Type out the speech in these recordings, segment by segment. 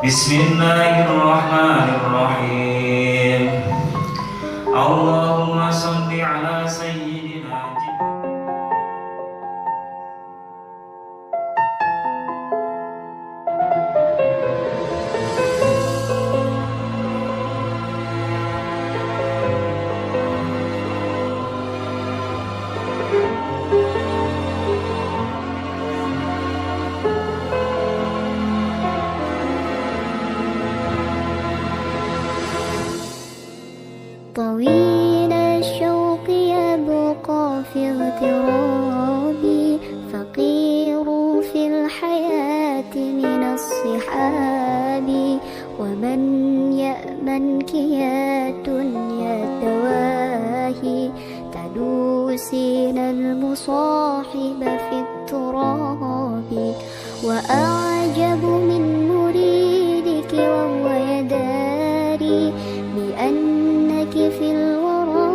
بسم الله الرحمن الرحيم. اللهم صل على سيدنا طويل الشوق يبقى في اغترابي، فقير في الحياة من الصحاب، ومن يأمنك يا دنيا الدواهي، تدوسين المصاحب في التراب. وأعجب من مريدك وهو يداري بأنك في الورى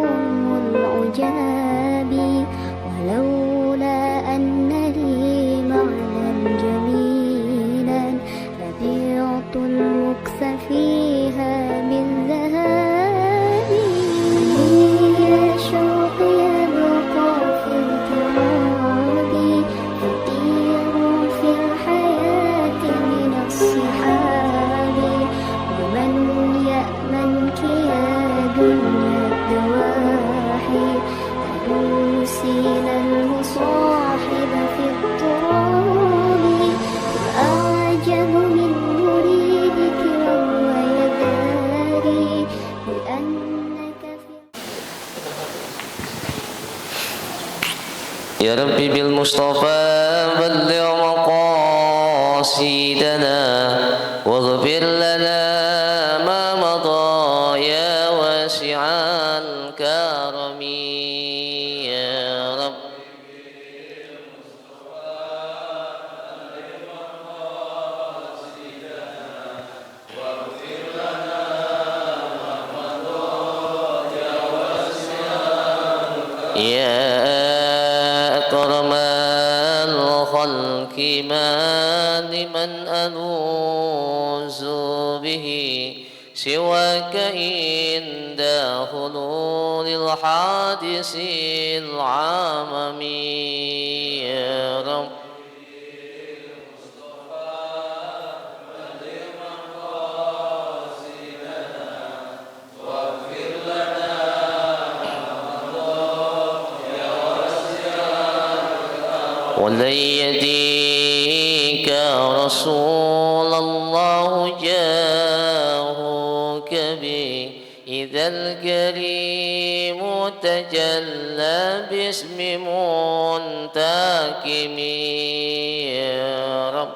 أم العجاب، ولولا أن لي معنى جميلا لبعت المكث فيها بالذهب. يا شوق يبقى في اغترابي، فقير في الحياة من الصحاب، ومن يأمنك يا دنيا الدواحي، تدوسين المصاحب في التراب. وأعجب من مريدك وهو يداري بأنك يا ربي بالمصطفى بلغ مقاصدنا، واغفر لنا ما مضى يا واسع الكرم. يا رب يا أكرم الخلق ما لمن ألوذ به سواك عند حلول الحادث العمم. يا رب ولن يديك رسول الله جاهك به إذا الكريم تجلى باسم منتكم. يا رب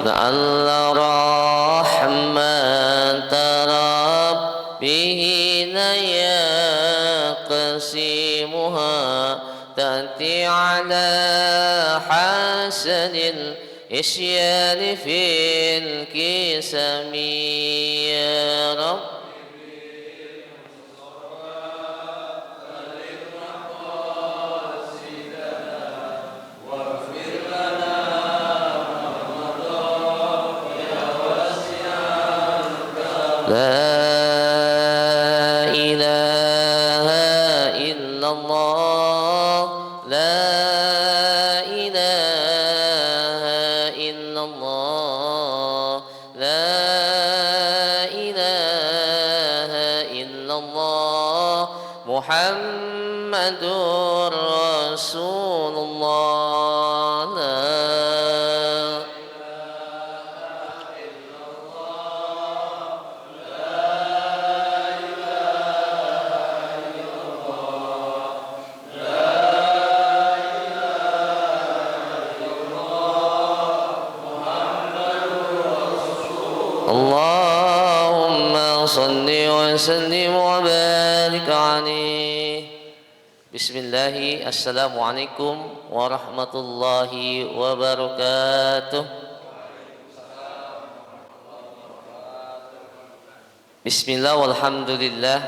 لعل رحمة ربه يقسمها تأتي على حسن الإشياء في الكسم. يا رب لا إله إلا الله، لا إله إلا الله، لا إله إلا الله، محمد رسول الله. لا اللهم صل وسلم وبارك عليه. Bismillah, assalamualaikum warahmatullahi wabarakatuh. Bismillah walhamdulillah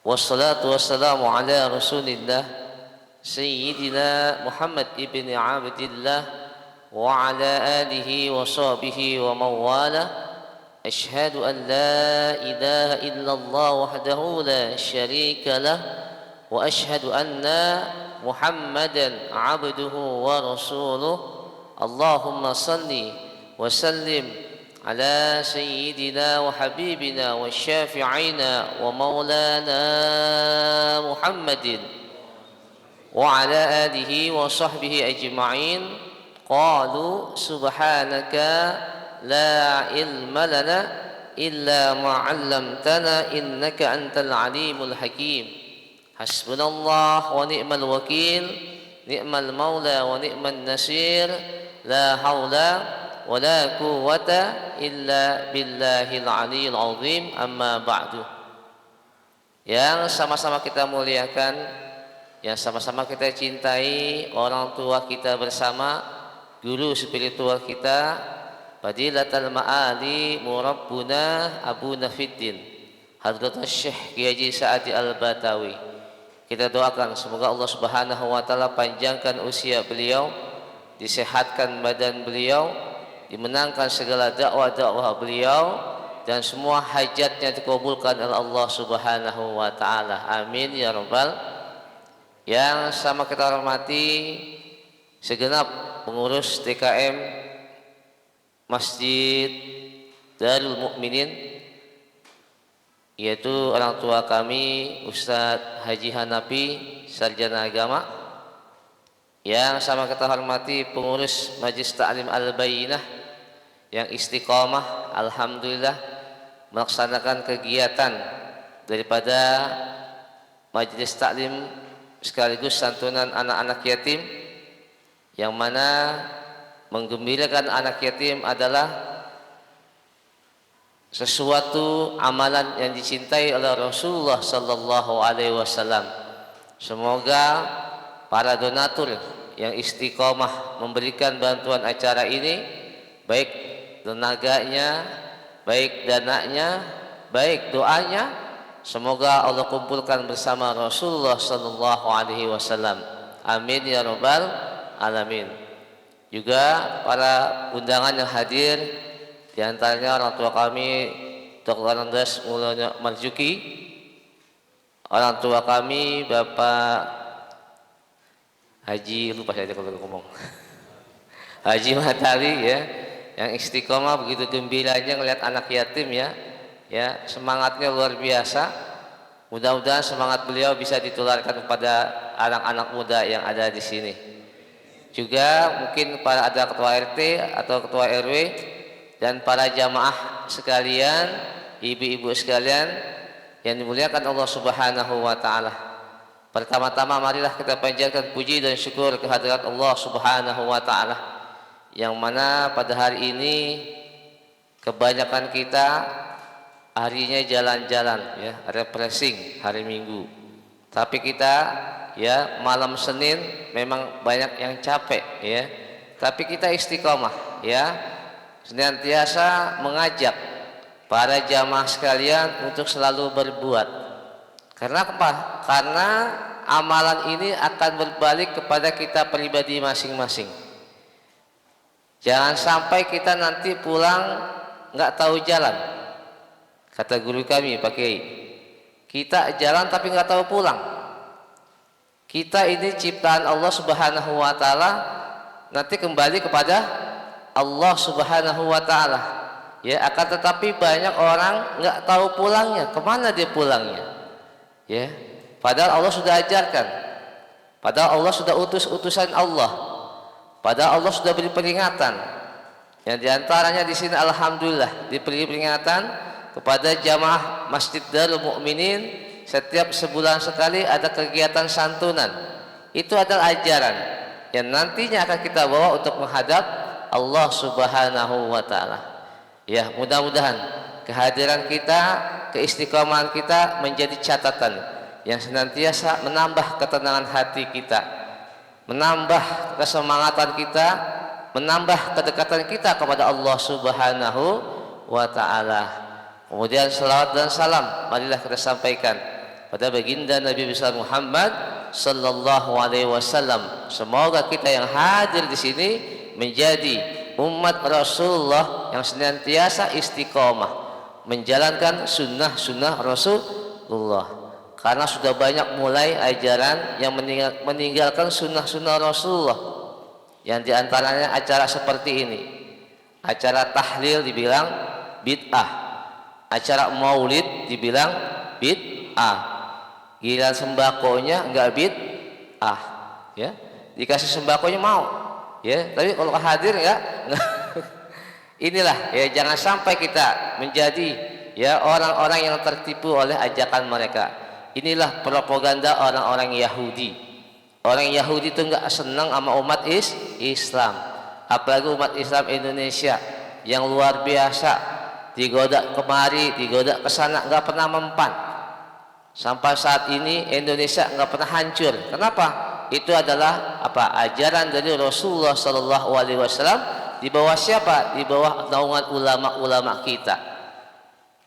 wassalatu wassalamu ala rasulillah Sayyidina Muhammad ibn Abdillah wa ala alihi wa sahbihi wa mawala. Ashhadu an la ilaha illallah wahdahu la syarika lah wa ashhadu anna Muhammadan abduhu wa rasuluh. Allahumma salli wa sallim على سيدنا وحبيبنا وشافعنا ومولانا محمد وعلى آله وصحبه أجمعين. قالوا سبحانك لا علم لنا إلا ما علمتنا إنك أنت العليم الحكيم. حسبنا الله ونعم الوكيل نعم المولى ونعم النصير لا حول wala quwwata illa billahil aliyil azim. Amma ba'du. Yang sama-sama kita muliakan, yang sama-sama kita cintai, orang tua kita bersama, guru spiritual kita, Fadilatul Ma'ali Murabbuna Abu Nafiddin Hadratus Syekh Kiai Haji Sa'adi Al-Batawi. Kita doakan semoga Allah Subhanahu wa taala panjangkan usia beliau, disehatkan badan beliau, dimenangkan segala dakwah-dakwah beliau, dan semua hajatnya dikabulkan oleh Allah Subhanahu wa taala. Amin ya rabbal. Yang sama kita hormati segenap pengurus TKM Masjid Darul Mukminin, yaitu orang tua kami Ustadz Haji Hanafi, sarjana agama. Yang sama kita hormati pengurus Majelis Ta'lim Al-Bayyinah yang istiqomah alhamdulillah melaksanakan kegiatan daripada majelis taklim sekaligus santunan anak-anak yatim, yang mana menggembirakan anak yatim adalah sesuatu amalan yang dicintai oleh Rasulullah sallallahu alaihi wasallam. Semoga para donatur yang istiqomah memberikan bantuan acara ini, baik tenaganya, baik dananya, baik doanya, semoga Allah kumpulkan bersama Rasulullah sallallahu alaihi wasallam. Amin ya rabbal alamin. Juga para undangan yang hadir, di antaranya orang tua kami Dr. Andes Maulana Marzuki, orang tua kami Bapak Haji, lupa saya kalau ngomong, Haji Matali ya, yang istiqomah begitu gembiranya melihat anak yatim ya, semangatnya luar biasa. Mudah-mudahan semangat beliau bisa ditularkan kepada anak-anak muda yang ada di sini. Juga mungkin para ada ketua RT atau ketua RW dan para jamaah sekalian, ibu-ibu sekalian yang dimuliakan Allah Subhanahu wa taala. Pertama-tama marilah kita panjatkan puji dan syukur kehadirat Allah Subhanahu wa taala, yang mana pada hari ini kebanyakan kita harinya jalan-jalan ya, refreshing hari Minggu. Tapi kita ya malam Senin memang banyak yang capek ya. Tapi kita istiqomah ya, senantiasa mengajak para jamaah sekalian untuk selalu berbuat. Karena apa? Karena amalan ini akan berbalik kepada kita pribadi masing-masing. Jangan sampai kita nanti pulang nggak tahu jalan. Kata guru kami Pak Kiai, kita jalan tapi nggak tahu pulang. Kita ini ciptaan Allah Subhanahu wa taala, nanti kembali kepada Allah Subhanahu wa taala. Ya, akan tetapi banyak orang nggak tahu pulangnya, kemana dia pulangnya. Ya, padahal Allah sudah ajarkan. Padahal Allah sudah utus utusan Allah. Padahal Allah sudah beri peringatan. Yang diantaranya di sini alhamdulillah diberi peringatan kepada jamaah Masjid Darul Mukminin, setiap sebulan sekali ada kegiatan santunan. Itu adalah ajaran yang nantinya akan kita bawa untuk menghadap Allah Subhanahu wa taala. Ya, mudah-mudahan kehadiran kita, keistiqomahan kita menjadi catatan yang senantiasa menambah ketenangan hati kita, menambah kesemangatan kita, menambah kedekatan kita kepada Allah Subhanahu wa taala. Kemudian salawat dan salam marilah kita sampaikan pada baginda Nabi besar Muhammad sallallahu alaihi wasallam. Semoga kita yang hadir di sini menjadi umat Rasulullah yang senantiasa istiqomah menjalankan sunnah-sunnah Rasulullah. Karena sudah banyak mulai ajaran yang meninggalkan sunnah-sunnah Rasulullah. Yang diantaranya acara seperti ini. Acara tahlil dibilang bid'ah, acara maulid dibilang bid'ah, giliran sembakonya enggak bid'ah, ya. Dikasih sembakonya mau, ya. Tapi kalau hadir enggak. Inilah ya, jangan sampai kita menjadi ya orang-orang yang tertipu oleh ajakan mereka. Inilah propaganda orang-orang Yahudi. Orang Yahudi itu enggak senang sama umat Islam. Apalagi umat Islam Indonesia yang luar biasa, digoda kemari, digoda ke sana, nggak pernah mempan. Sampai saat ini Indonesia nggak pernah hancur. Kenapa? Itu adalah apa? Ajaran dari Rasulullah Sallallahu Alaihi Wasallam. Di bawah siapa? Di bawah naungan ulama-ulama kita.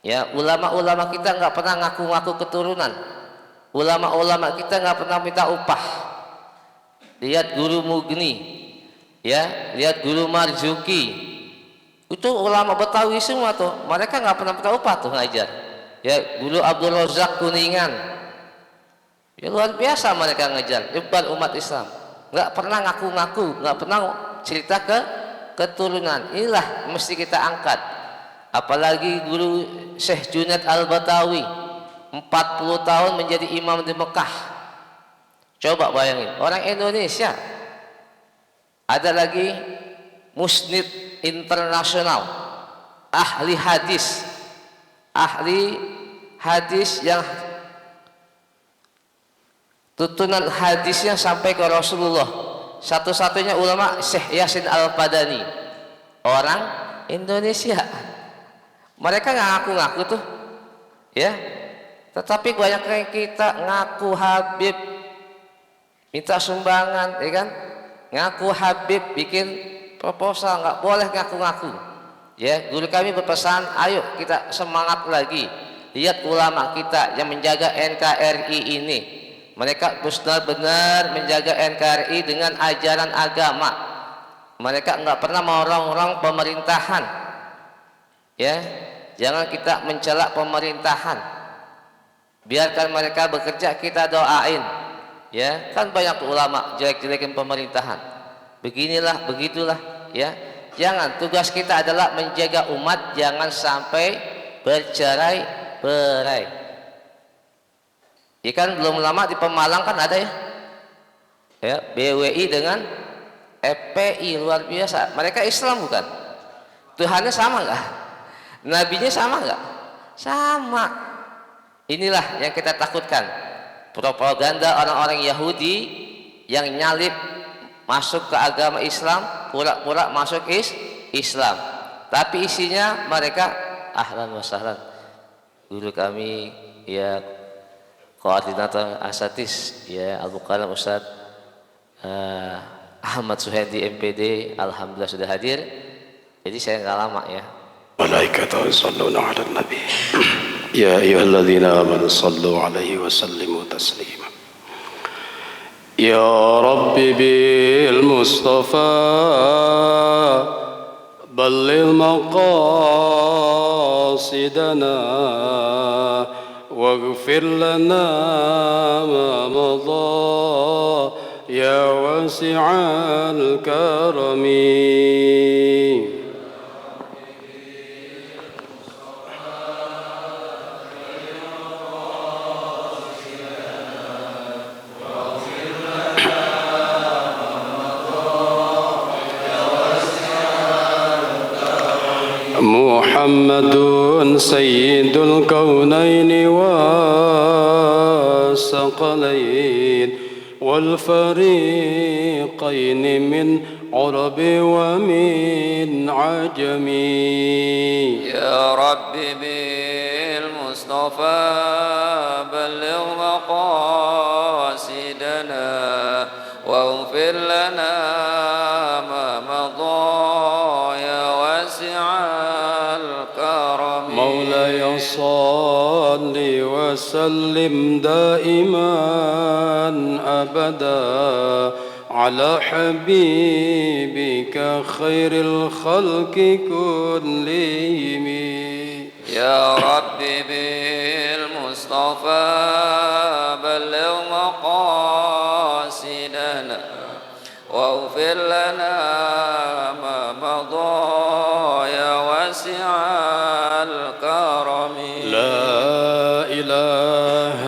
Ya, ulama-ulama kita nggak pernah ngaku-ngaku keturunan. Ulama-ulama kita nggak pernah minta upah. Lihat Guru Mugni. Ya, lihat Guru Marzuki, itu ulama Betawi semua tuh, mereka nggak pernah minta upah tuh ngajar. Ya, Guru Abdul Razak Kuningan, ya luar biasa mereka ngajar, hebat umat Islam, nggak pernah ngaku-ngaku, nggak pernah cerita ke keturunan. Inilah mesti kita angkat. Apalagi Guru Syekh Junaid Al-Batawi, 40 tahun menjadi imam di Mekah. Coba bayangin, orang Indonesia. Ada lagi Musnid Internasional, ahli hadis yang tutunan hadisnya sampai ke Rasulullah. Satu-satunya ulama Syekh Yasin Al-Padani, orang Indonesia. Mereka nggak ngaku-ngaku tuh, ya. Tetapi banyak yang kita ngaku Habib, minta sumbangan, ya kan? Ngaku Habib, bikin proposal, nggak boleh ngaku-ngaku. Ya, guru kami berpesan, ayo kita semangat lagi. Lihat ulama kita yang menjaga NKRI ini. Mereka benar-benar menjaga NKRI dengan ajaran agama. Mereka nggak pernah merongrong pemerintahan. Ya, jangan kita mencela pemerintahan. Biarkan mereka bekerja, kita doain. Ya, kan banyak ulama jelek-jelekin pemerintahan. Beginilah, begitulah, ya. Jangan, tugas kita adalah menjaga umat jangan sampai bercerai-berai. Ya kan belum lama di Pemalang kan ada ya. Ya, BWI dengan FPI luar biasa. Mereka Islam bukan? Tuhannya sama enggak? Nabinya sama enggak? Sama. Inilah yang kita takutkan. Propaganda orang-orang Yahudi yang nyalip masuk ke agama Islam, pura-pura masuk Islam, tapi isinya mereka ahlan wa sahlan. Guru kami ya koordinator asatis ya Al-Mukarram Ustaz Ahmad Suhendi MPD, alhamdulillah sudah hadir. Jadi saya nggak lama ya. Malaikatu yusalluna 'alan nabi. Ya ayyuhalladzina amanu sallu 'alaihi wa sallimu taslima. Ya Rabbi bil Mustafa balligh maqasidana waghfir lana ma madha ya wasi'al karami. Muhammadun sayyidul kaunaini والثقلين والفريقين من عرب ومن عجم. يا رب بالمصطفى بلغ مقاصدنا واغفر لنا ما مضى يا واسع الكرم. مولاي صل وسلم دائما أبدا على حبيبك خير الخلق كلهم. يا ربي بالمصطفى بلغ مقاصدنا واغفر لنا ما مضى يا واسع الكرم. لا إله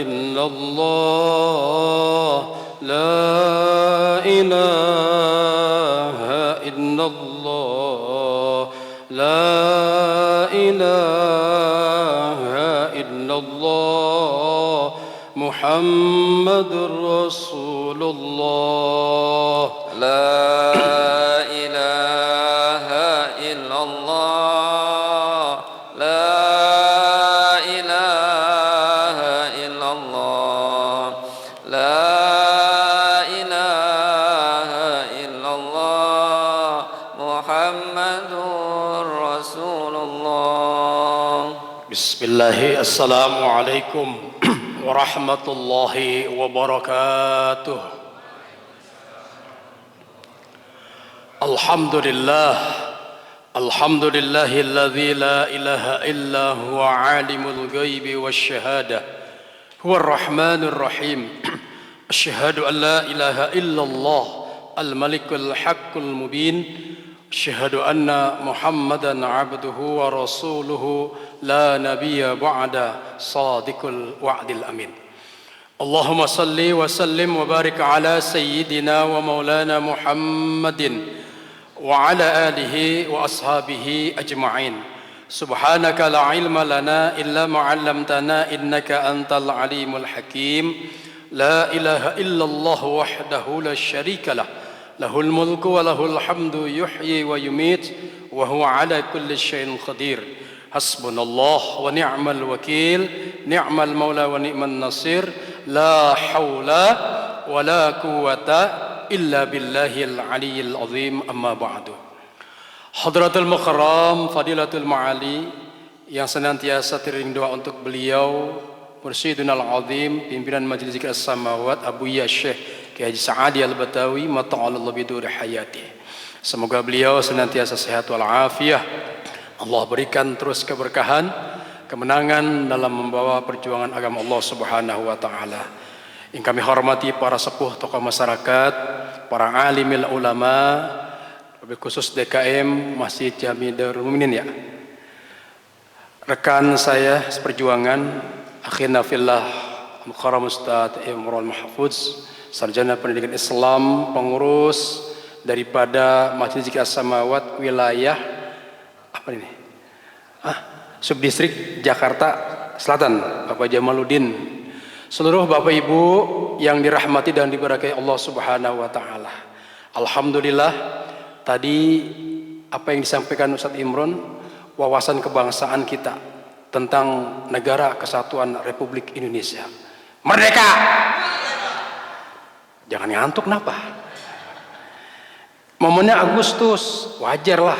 إلا الله لا إله إلا الله لا إله إلا الله محمد رسول الله. لا إله إلا الله لا إله إلا الله لا إله إلا الله محمد رسول الله. بسم الله. السلام عليكم ورحمة الله وبركاته. الحمد لله الحمد لله الذي لا إله إلا هو عالم الغيب والشهادة هو الرحمن الرحيم. أشهد أن لا إله إلا الله الملك الحق المبين. أشهد أن محمدا عبده ورسوله لا نبي بعد صادق الوعد الأمين. اللهم صل وسلم وبارك على سيدنا ومولانا محمد وعلى آله وأصحابه أجمعين. سبحانك لا علم لنا إلا ما علمتنا إنك أنت العليم الحكيم. لا إله إلا الله وحده لا شريك له له الملك وله الحمد يحيي ويميت وهو على كل شيء قدير. حسبنا الله ونعم الوكيل نعم المولى ونعم النصير. لا حول ولا قوة إلا بالله العلي العظيم. أما بعد. Hadratul Mukarram Fadilatul Ma'ali yang senantiasa teriring doa untuk beliau Mursyidun Al-Azim pimpinan Majelis Zikir As-Samawat Abuya Syekh Kiai Haji Sa'adi Al-Batawi mata'alallahu biduri hayati. Semoga beliau senantiasa sehat walafiat. Allah berikan terus keberkahan, kemenangan dalam membawa perjuangan agama Allah Subhanahu wa taala. Yang kami hormati para sepuh tokoh masyarakat, para alimil ulama, lebih khusus DKM Masjid Jami Darul Mukminin ya. Rekan saya seperjuangan, akhina fillah Mukarram Ustaz Imran Mahfuz, sarjana pendidikan Islam, pengurus daripada Majelis Zikir As-Samawat wilayah apa ini? Subdistrik Jakarta Selatan, Bapak Jamaluddin. Seluruh Bapak Ibu yang dirahmati dan diberkahi Allah Subhanahu wa taala. Alhamdulillah tadi apa yang disampaikan Ustaz Imron, wawasan kebangsaan kita tentang Negara Kesatuan Republik Indonesia. Merdeka! Jangan ngantuk kenapa? Momennya Agustus, wajarlah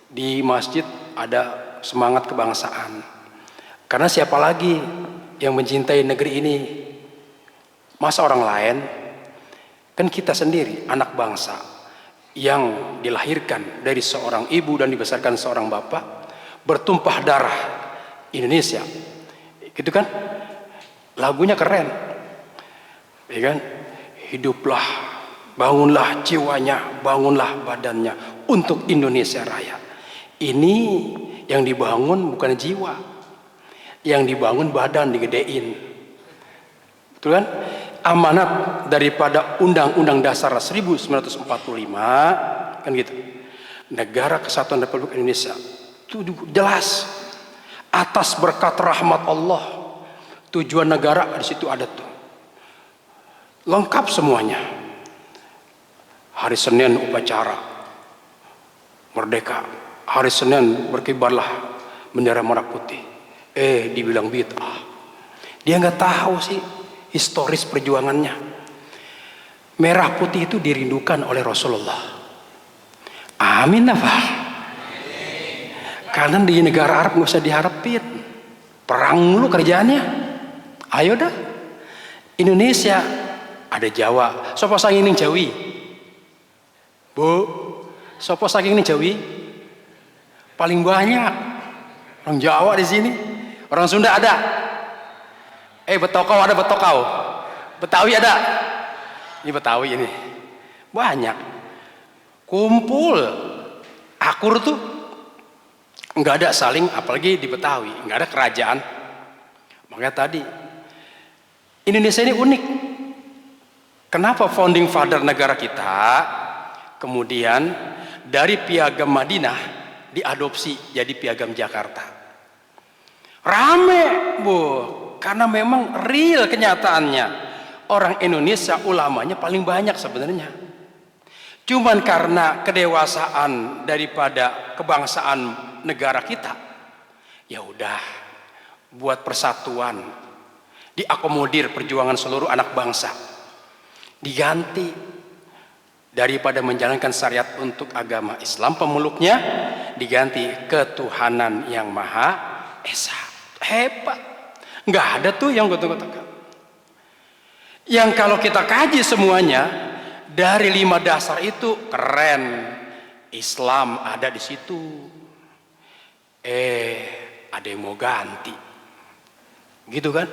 di masjid ada semangat kebangsaan. Karena siapa lagi yang mencintai negeri ini? Masa orang lain? Kan kita sendiri anak bangsa yang dilahirkan dari seorang ibu dan dibesarkan seorang bapak, bertumpah darah Indonesia. Gitu kan? Lagunya keren. Ya kan? Hiduplah, bangunlah jiwanya, bangunlah badannya untuk Indonesia Raya. Ini yang dibangun bukan jiwa, yang dibangun badan digedein. Betul kan? Amanat daripada Undang-Undang Dasar 1945 kan gitu. Negara Kesatuan Republik Indonesia itu jelas atas berkat rahmat Allah. Tujuan negara di situ ada tuh. Lengkap semuanya. Hari Senin upacara merdeka. Hari Senin berkibarlah bendera merah putih. Dibilang bid'ah. Dia nggak tahu sih historis perjuangannya. Merah putih itu dirindukan oleh Rasulullah. Amin apa? Karena di negara Arab nggak usah diharapin, perang mulu kerjaannya. Ayo dah, Indonesia ada Jawa. Sopo saking ning Jawi, Bu? Sopo saking ning Jawi? Paling banyak orang Jawa di sini. Orang Sunda ada. Betokau ada Betokau. Betawi ada. Ini Betawi ini. Banyak. Kumpul. Akur tuh nggak ada saling, apalagi di Betawi nggak ada kerajaan. Makanya tadi Indonesia ini unik. Kenapa founding father negara kita kemudian dari Piagam Madinah diadopsi jadi Piagam Jakarta? Rame, Bu, karena memang real kenyataannya orang Indonesia ulamanya paling banyak sebenarnya. Cuman karena kedewasaan daripada kebangsaan negara kita, ya udah buat persatuan, diakomodir perjuangan seluruh anak bangsa, diganti daripada menjalankan syariat untuk agama Islam pemeluknya, diganti ketuhanan yang Maha Esa. Hebat, nggak ada tuh yang gotok-gotokan. Yang kalau kita kaji semuanya dari 5 dasar itu keren, Islam ada di situ. Ada yang mau ganti, gitu kan?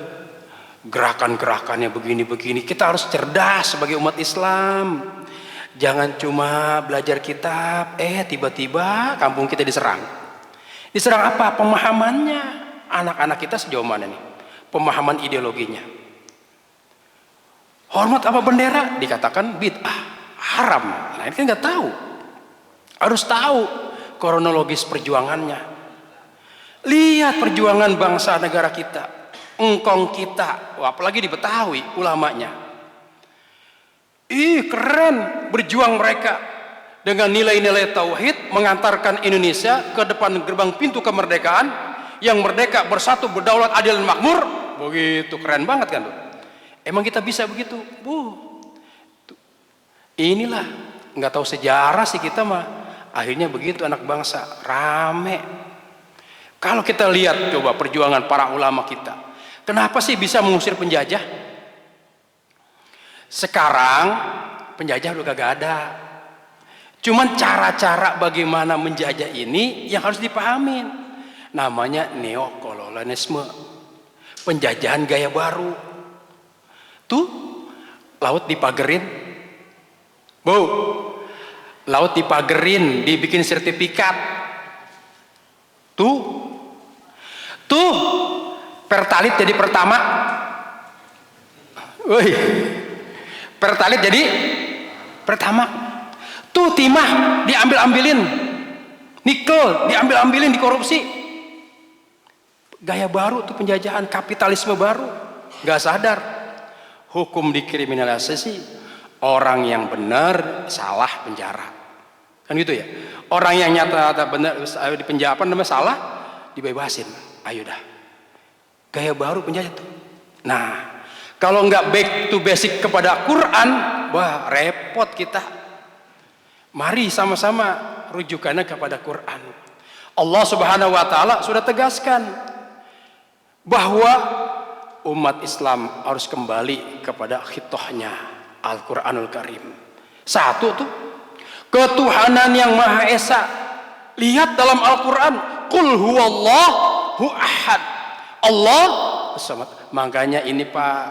Gerakan-gerakannya begini-begini. Kita harus cerdas sebagai umat Islam. Jangan cuma belajar kitab, tiba-tiba kampung kita diserang. Diserang apa? Pemahamannya. Anak-anak kita sejauh mana nih? Pemahaman ideologinya. Hormat apa bendera? Dikatakan bid'ah, haram. Nah ini kan nggak tahu. Harus tahu kronologis perjuangannya. Lihat perjuangan bangsa negara kita, engkong kita, apalagi di Betawi ulamanya. Keren berjuang mereka dengan nilai-nilai tauhid, mengantarkan Indonesia ke depan gerbang pintu kemerdekaan yang merdeka, bersatu, berdaulat, adil dan makmur. Begitu keren banget kan tuh. Emang kita bisa begitu, Bu? Inilah nggak tahu sejarah sih kita mah. Akhirnya begitu anak bangsa rame. Kalau kita lihat coba perjuangan para ulama kita, kenapa sih bisa mengusir penjajah? Sekarang penjajah udah kagak ada. Cuman cara-cara bagaimana menjajah ini yang harus dipahamin. Namanya neokolonialisme, penjajahan gaya baru. Tuh, laut dipagerin, Bu, laut dipagerin, dibikin sertifikat. Tuh, pertalit jadi pertama. Woi, pertalit jadi pertama. Tuh timah diambil-ambilin, nikel diambil-ambilin, dikorupsi. Gaya baru tuh penjajahan, kapitalisme baru. Gak sadar hukum dikriminalisasi, orang yang benar salah penjara, kan gitu ya. Orang yang nyata benar di penjara namanya salah dibebasin. Ayo dah, gaya baru penjajah tuh. Nah, kalau nggak back to basic kepada Quran, wah repot kita. Mari sama-sama rujukannya kepada Quran. Allah Subhanahu wa taala sudah tegaskan bahwa umat Islam harus kembali kepada khitohnya Al-Quranul Karim. Satu tuh ketuhanan yang Maha Esa. Lihat dalam Al-Quran, Qul huwallahu ahad, Allah samad. Makanya ini Pak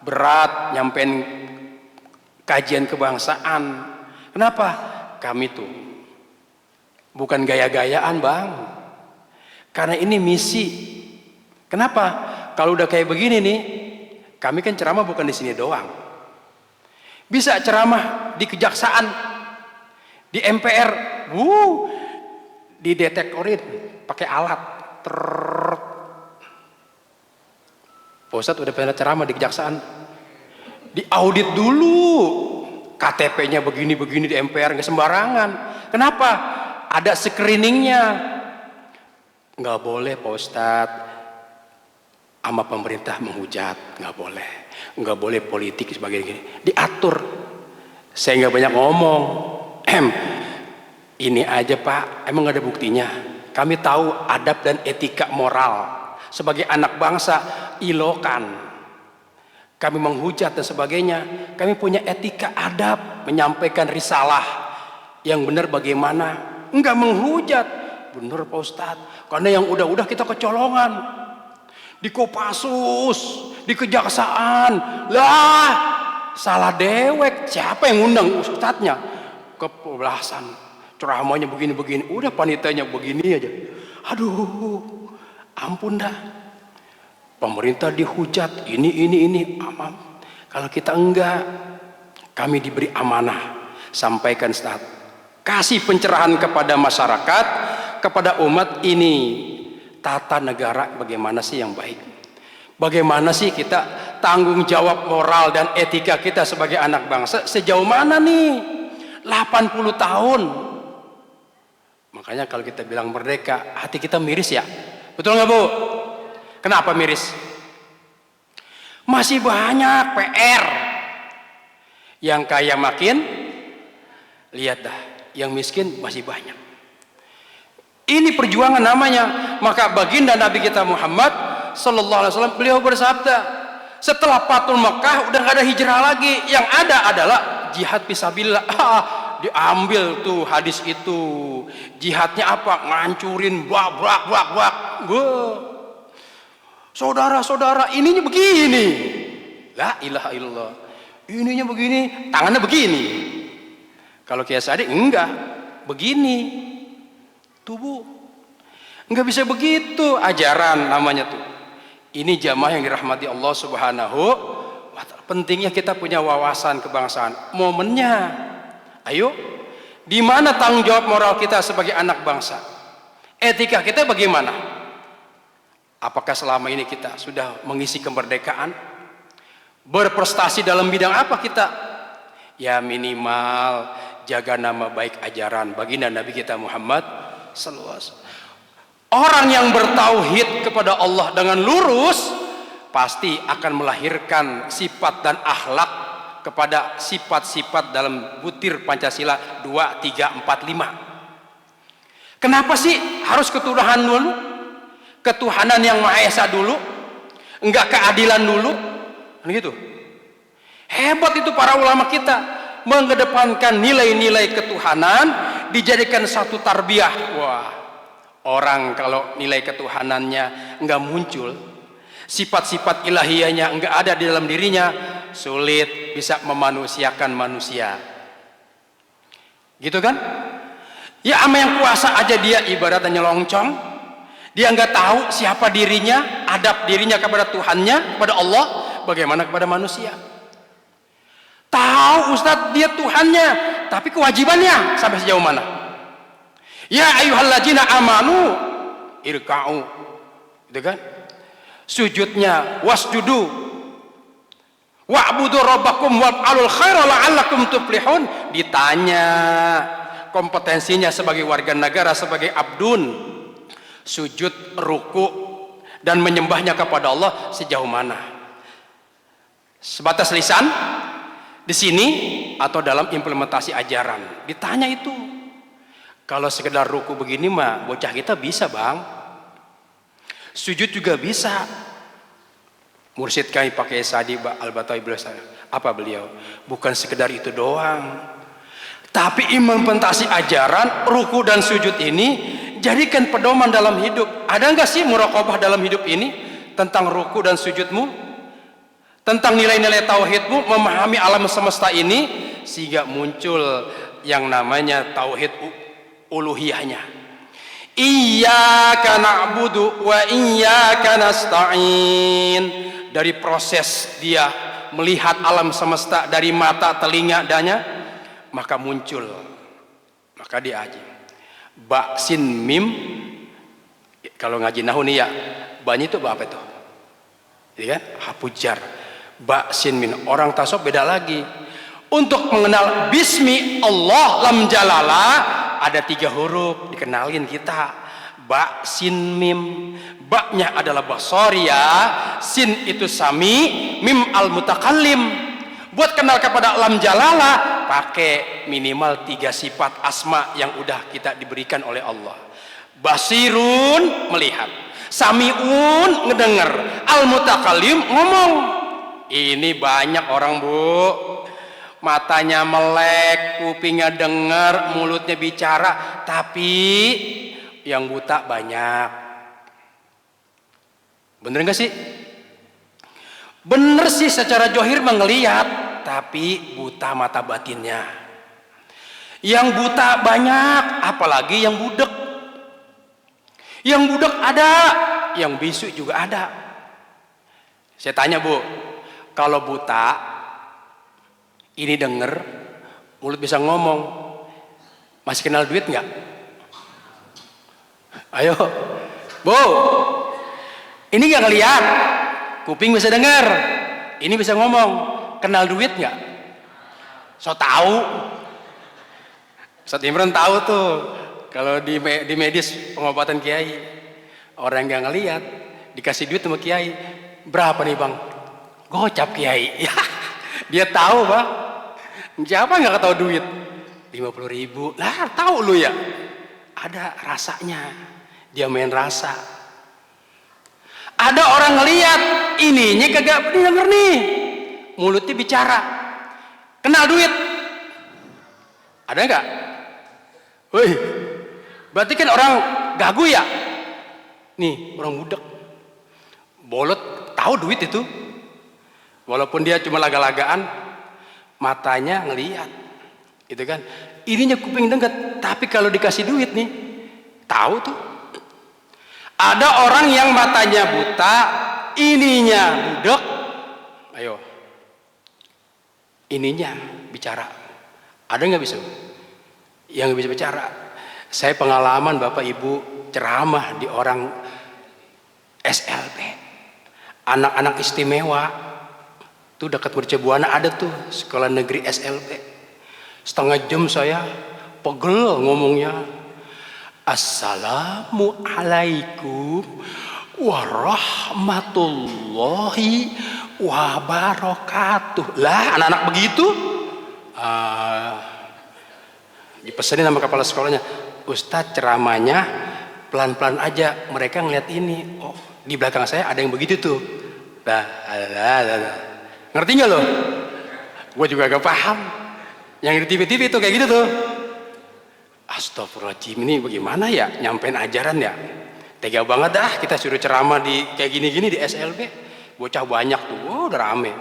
berat nyampein kajian kebangsaan. Kenapa? Kami tuh bukan gaya-gayaan, Bang, karena ini misi. Kenapa? Kalau udah kayak begini nih, kami kan ceramah bukan di sini doang. Bisa ceramah di kejaksaan, di MPR, didetektorin pakai alat. Pak Ustadz udah pernah ceramah di kejaksaan, diaudit dulu, KTP-nya begini-begini di MPR, nggak sembarangan. Kenapa? Ada screeningnya. Nggak boleh Pak Ustadz sama pemerintah menghujat, nggak boleh politik sebagainya, diatur. Saya nggak banyak ngomong, ini aja Pak, emang nggak ada buktinya, kami tahu adab dan etika moral sebagai anak bangsa, ilokan, kami menghujat dan sebagainya. Kami punya etika adab, menyampaikan risalah yang benar bagaimana, enggak menghujat. Benar Pak Ustadz, karena yang udah-udah kita kecolongan di Kopassus, di Kejaksaan lah, salah dewek. Siapa yang undang ustadznya? Kebelasan, ceramahnya begini-begini, udah panitianya begini aja. Aduh, ampun dah. Pemerintah dihujat, ini. Aman. Kalau kita enggak, kami diberi amanah, sampaikan Ustaz. Kasih pencerahan kepada masyarakat, kepada umat ini. Tata negara bagaimana sih yang baik? Bagaimana sih kita tanggung jawab moral dan etika kita sebagai anak bangsa sejauh mana nih? 80 tahun. Makanya kalau kita bilang merdeka, hati kita miris ya. Betul nggak Bu? Kenapa miris? Masih banyak PR. Yang kaya makin, lihat dah, yang miskin masih banyak. Ini perjuangan namanya. Maka baginda Nabi kita Muhammad Sallallahu Alaihi Wasallam, beliau bersabda, setelah Fathul Mekah udah gak ada hijrah lagi, yang ada adalah jihad fisabilillah. Diambil tuh hadis itu. Jihadnya apa? Ngancurin brak. Saudara-saudara, ininya begini. La ilaha illallah. Ininya begini, tangannya begini. Kalau Kiai Sadi enggak, begini. Tubuh enggak bisa begitu, ajaran namanya tuh. Ini jamaah yang dirahmati Allah Subhanahu wa ta'ala. Pentingnya kita punya wawasan kebangsaan. Momennya, ayo, di mana tanggung jawab moral kita sebagai anak bangsa? Etika kita bagaimana? Apakah selama ini kita sudah mengisi kemerdekaan? Berprestasi dalam bidang apa kita? Ya minimal jaga nama baik ajaran baginda Nabi kita Muhammad sallallahu alaihi wasallam. Orang yang bertauhid kepada Allah dengan lurus pasti akan melahirkan sifat dan akhlak kepada sifat-sifat dalam butir Pancasila 2, 3, 4, 5. Kenapa sih harus ketuhanan dulu? Ketuhanan yang Maha Esa dulu? Enggak keadilan dulu? Kan gitu. Hebat itu para ulama kita, mengedepankan nilai-nilai ketuhanan, dijadikan satu tarbiyah. Wah, orang kalau nilai ketuhanannya enggak muncul, sifat-sifat ilahiyahnya enggak ada di dalam dirinya, sulit bisa memanusiakan manusia. Gitu kan? Ya sama yang puasa aja dia ibaratnya nyelongcong. Dia enggak tahu siapa dirinya, adab dirinya kepada Tuhannya, kepada Allah, bagaimana kepada manusia. Tahu Ustadz dia Tuhannya, tapi kewajibannya sampai sejauh mana? Ya ayyuhalladzina amanu irka'u, gitu kan? Sujudnya wasjudu wa'budu rabbakum waf'alul khaira la'allakum tuflihun. Ditanya kompetensinya sebagai warga negara, sebagai abdun, sujud, ruku dan menyembahnya kepada Allah sejauh mana? Sebatas lisan di sini atau dalam implementasi ajaran? Ditanya itu. Kalau sekedar ruku begini mah bocah kita bisa bang, sujud juga bisa. Mursyid kami pakai Sadi Al-Batawi beliau, apa beliau? Bukan sekedar itu doang, tapi implementasi ajaran ruku dan sujud ini jadikan pedoman dalam hidup. Ada nggak sih muraqabah dalam hidup ini tentang ruku dan sujudmu, tentang nilai-nilai tauhidmu, memahami alam semesta ini sehingga muncul yang namanya tauhid uluhiyahnya. Iyyaka na'budu wa iyyaka nasta'in. Dari proses dia melihat alam semesta dari mata, telinga, danya, maka muncul, maka dia aja ba sin mim. Kalau ngaji nahu nih ya, banyak itu apa itu? Ya kan? Hapujar ba sin min. Orang tasawuf beda lagi. Untuk mengenal bismi Allah lam jalalah ada 3 huruf dikenalin kita. Ba sin mim. Ba-nya adalah basaria, sin itu sami, mim al mutakallim. Buat kenal kepada alam jalala pakai minimal 3 sifat asma yang udah kita diberikan oleh Allah. Basirun melihat, samiun ngedenger, al-mutakallim ngomong. Ini banyak orang, Bu, matanya melek, kupingnya denger, mulutnya bicara, tapi yang buta banyak. Bener gak sih? Bener sih, secara johir mengelihat, tapi buta mata batinnya. Yang buta banyak, apalagi yang budek. Yang budek ada, yang bisu juga ada. Saya tanya, Bu, kalau buta ini denger, mulut bisa ngomong, masih kenal duit nggak? Ayo, Bu, ini nggak ngeliat, kuping bisa denger, ini bisa ngomong, kenal duit nggak? So tahu, Ustaz Imran tahu tuh. Kalau di medis pengobatan kiai, orang yang nggak ngeliat dikasih duit sama kiai, berapa nih bang? Gocap kiai. Dia tahu bang. Siapa nggak tahu duit? 50.000. Lah tahu lu ya? Ada rasanya. Dia main rasa. Ada orang ngeliat, ininya kagak denger nih. Mulutnya bicara. Kenal duit. Ada nggak? Woi, berarti kan orang gagu ya? Nih orang budak. Bolot tahu duit itu. Walaupun dia cuma laga-lagaan, matanya ngelihat, gitu kan? Ininya kuping denger, tapi kalau dikasih duit nih, tahu tuh. Ada orang yang matanya buta, ininya budak. Ayo, ininya bicara. Ada nggak bisa? Yang bisa bicara. Saya pengalaman Bapak Ibu ceramah di orang SLB, anak-anak istimewa. Tuh dekat Mercubuana ada tuh sekolah negeri SLB. Setengah jam saya pegel ngomongnya. Assalamualaikum warahmatullahi wabarakatuh. Lah anak-anak begitu dipesenin sama kepala sekolahnya, Ustadz ceramahnya pelan-pelan aja, mereka ngeliat ini. Oh, di belakang saya ada yang begitu tuh. Ngerti nggak lo? Gue juga gak paham. Yang di TV-TV itu kayak gitu tuh. Astagfirullahaladzim, ini bagaimana ya nyampein ajaran ya? Tega banget dah kita suruh ceramah di kayak gini-gini di SLB. Bocah banyak tuh, wow, udah rame.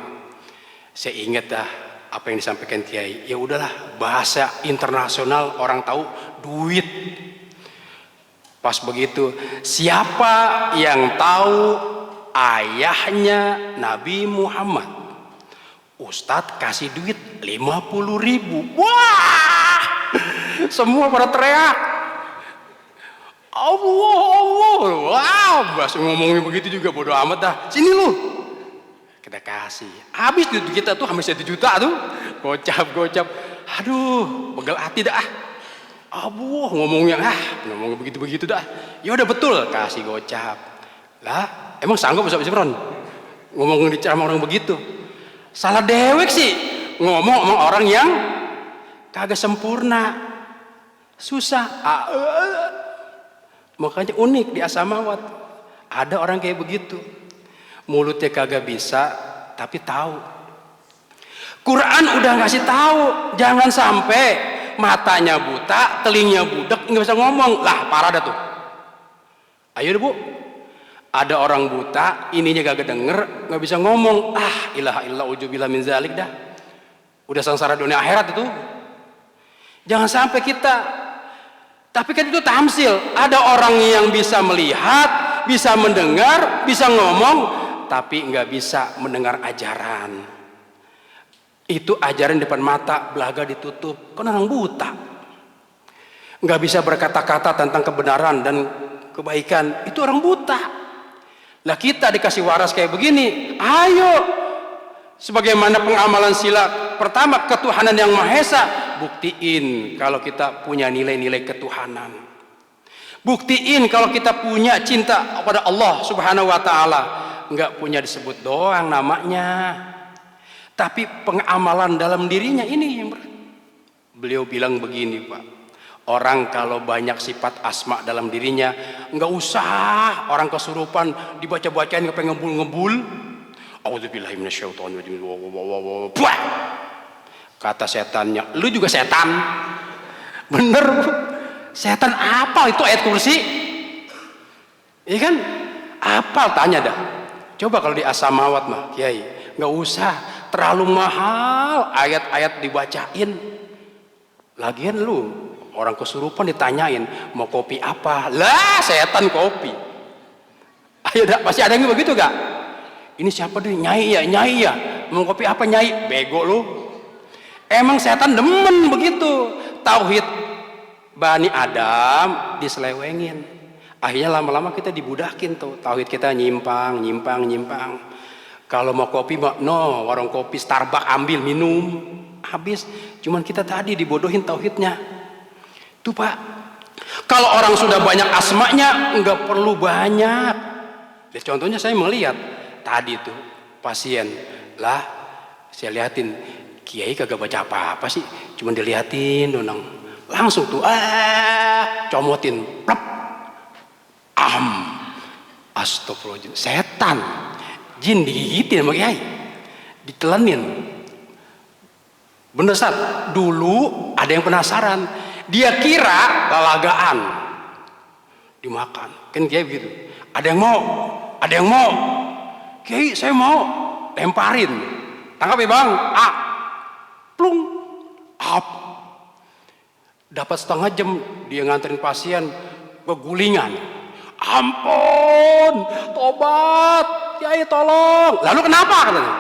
Saya inget dah apa yang disampaikan Kiai. Ya udahlah, bahasa internasional orang tahu duit. Pas begitu, siapa yang tahu ayahnya Nabi Muhammad? Ustadz kasih duit 50.000. Wah, semua pada teriak. Allah, wow, bahasa ngomongnya begitu juga bodo amat dah. Sini lu, kita kasih. Habis duit kita tuh hampir 1 juta tuh, gocap. Aduh, pegel hati dah. Ngomongnya ngomongnya begitu dah. Ya udah betul, kasih gocap. Lah, emang sanggup Ustaz Imran ngomong di ceramah orang begitu? Salah dewek sih ngomong orang yang kagak sempurna, susah. Makanya unik di Asamawat ada orang kayak begitu, mulutnya kagak bisa tapi tahu. Quran udah ngasih tahu, jangan sampai matanya buta, telinganya budak, nggak bisa ngomong. Lah parah dah tuh. Ayo deh Bu, ada orang buta, ininya kagak denger, nggak bisa ngomong. Ilaha illallah ujubillah min zalik dah. Udah sengsara dunia akhirat itu. Jangan sampai kita. Tapi kan itu tamsil. Ada orang yang bisa melihat, bisa mendengar, bisa ngomong, tapi nggak bisa mendengar ajaran. Itu ajaran depan mata, belaga ditutup. Kan orang buta. Nggak bisa berkata-kata tentang kebenaran dan kebaikan. Itu orang buta. Lah kita dikasih waras kayak begini, ayo sebagaimana pengamalan sila pertama ketuhanan yang Maha Esa, buktiin kalau kita punya nilai-nilai ketuhanan. Buktiin kalau kita punya cinta kepada Allah Subhanahu wa taala. Enggak punya disebut doang namanya, tapi pengamalan dalam dirinya ini yang beliau bilang begini, Pak. Orang kalau banyak sifat asma dalam dirinya, nggak usah orang kesurupan dibaca-bacain kepengen ngebul-ngebul. A'udzubillahi minasyaitonir rajim. Kata setannya, lu juga setan. Bener, setan apa itu ayat kursi? Iya kan? Apa tanya dah. Coba kalau di As-Samawat mah, Kiai, nggak usah terlalu mahal ayat-ayat dibacain. Lagian lu orang kesurupan ditanyain mau kopi apa? Lah, setan kopi. Ayo dah, pasti ada yang begitu gak? Ini siapa deh? Nyai ya. Mau kopi apa nyai? Bego lu. Emang setan demen begitu. Tauhid Bani Adam diselewengin. Akhirnya lama-lama kita dibudakin tuh. Tauhid kita nyimpang. Kalau mau kopi, no, warung kopi Starbucks ambil minum. Habis. Cuman kita tadi dibodohin tauhidnya. Tuh Pak. Kalau orang sudah banyak asmanya, nggak perlu banyak. Ya, contohnya saya melihat tadi tuh pasien lah, saya liatin Kiai kagak baca apa-apa sih, cuman diliatin donang, langsung tuh comotin, plep, astagfirullahaladzim, setan, jin digigitin sama Kiai, ditelenin. Bener Ustaz, dulu ada yang penasaran, dia kira lalagaan dimakan, kan Kiai begitu, ada yang mau, Kiai saya mau, lemparin, tangkap ya bang, plung, dapat setengah jam dia nganterin pasien kegulingan, ampun, tobat, Kiai tolong, lalu kenapa katanya?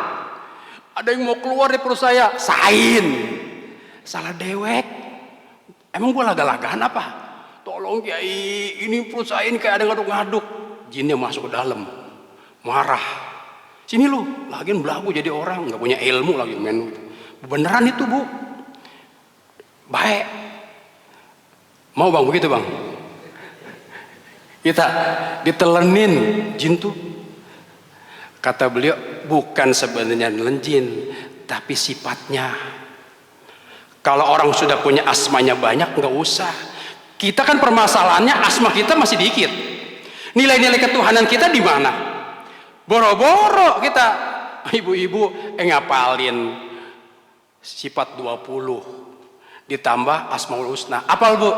Ada yang mau keluar dari perut saya, salah dewek, emang gua laga-lagaan apa? Tolong Kiai, ini perut saya ini kayak ada ngaduk-ngaduk, jinnya masuk ke dalam, marah. Sini lu, lagian belagu jadi orang, nggak punya ilmu lagi men. Beneran itu Bu, baik. Mau bang begitu bang? Kita ditelenin jin tuh. Kata beliau, bukan sebenarnya jin, tapi sifatnya. Kalau orang sudah punya asmanya banyak, nggak usah. Kita kan permasalahannya asma kita masih dikit. Nilai-nilai ketuhanan kita di mana? Boro-boro kita ibu-ibu ngapalin sifat 20 ditambah Asmaul Husna. Apal Bu?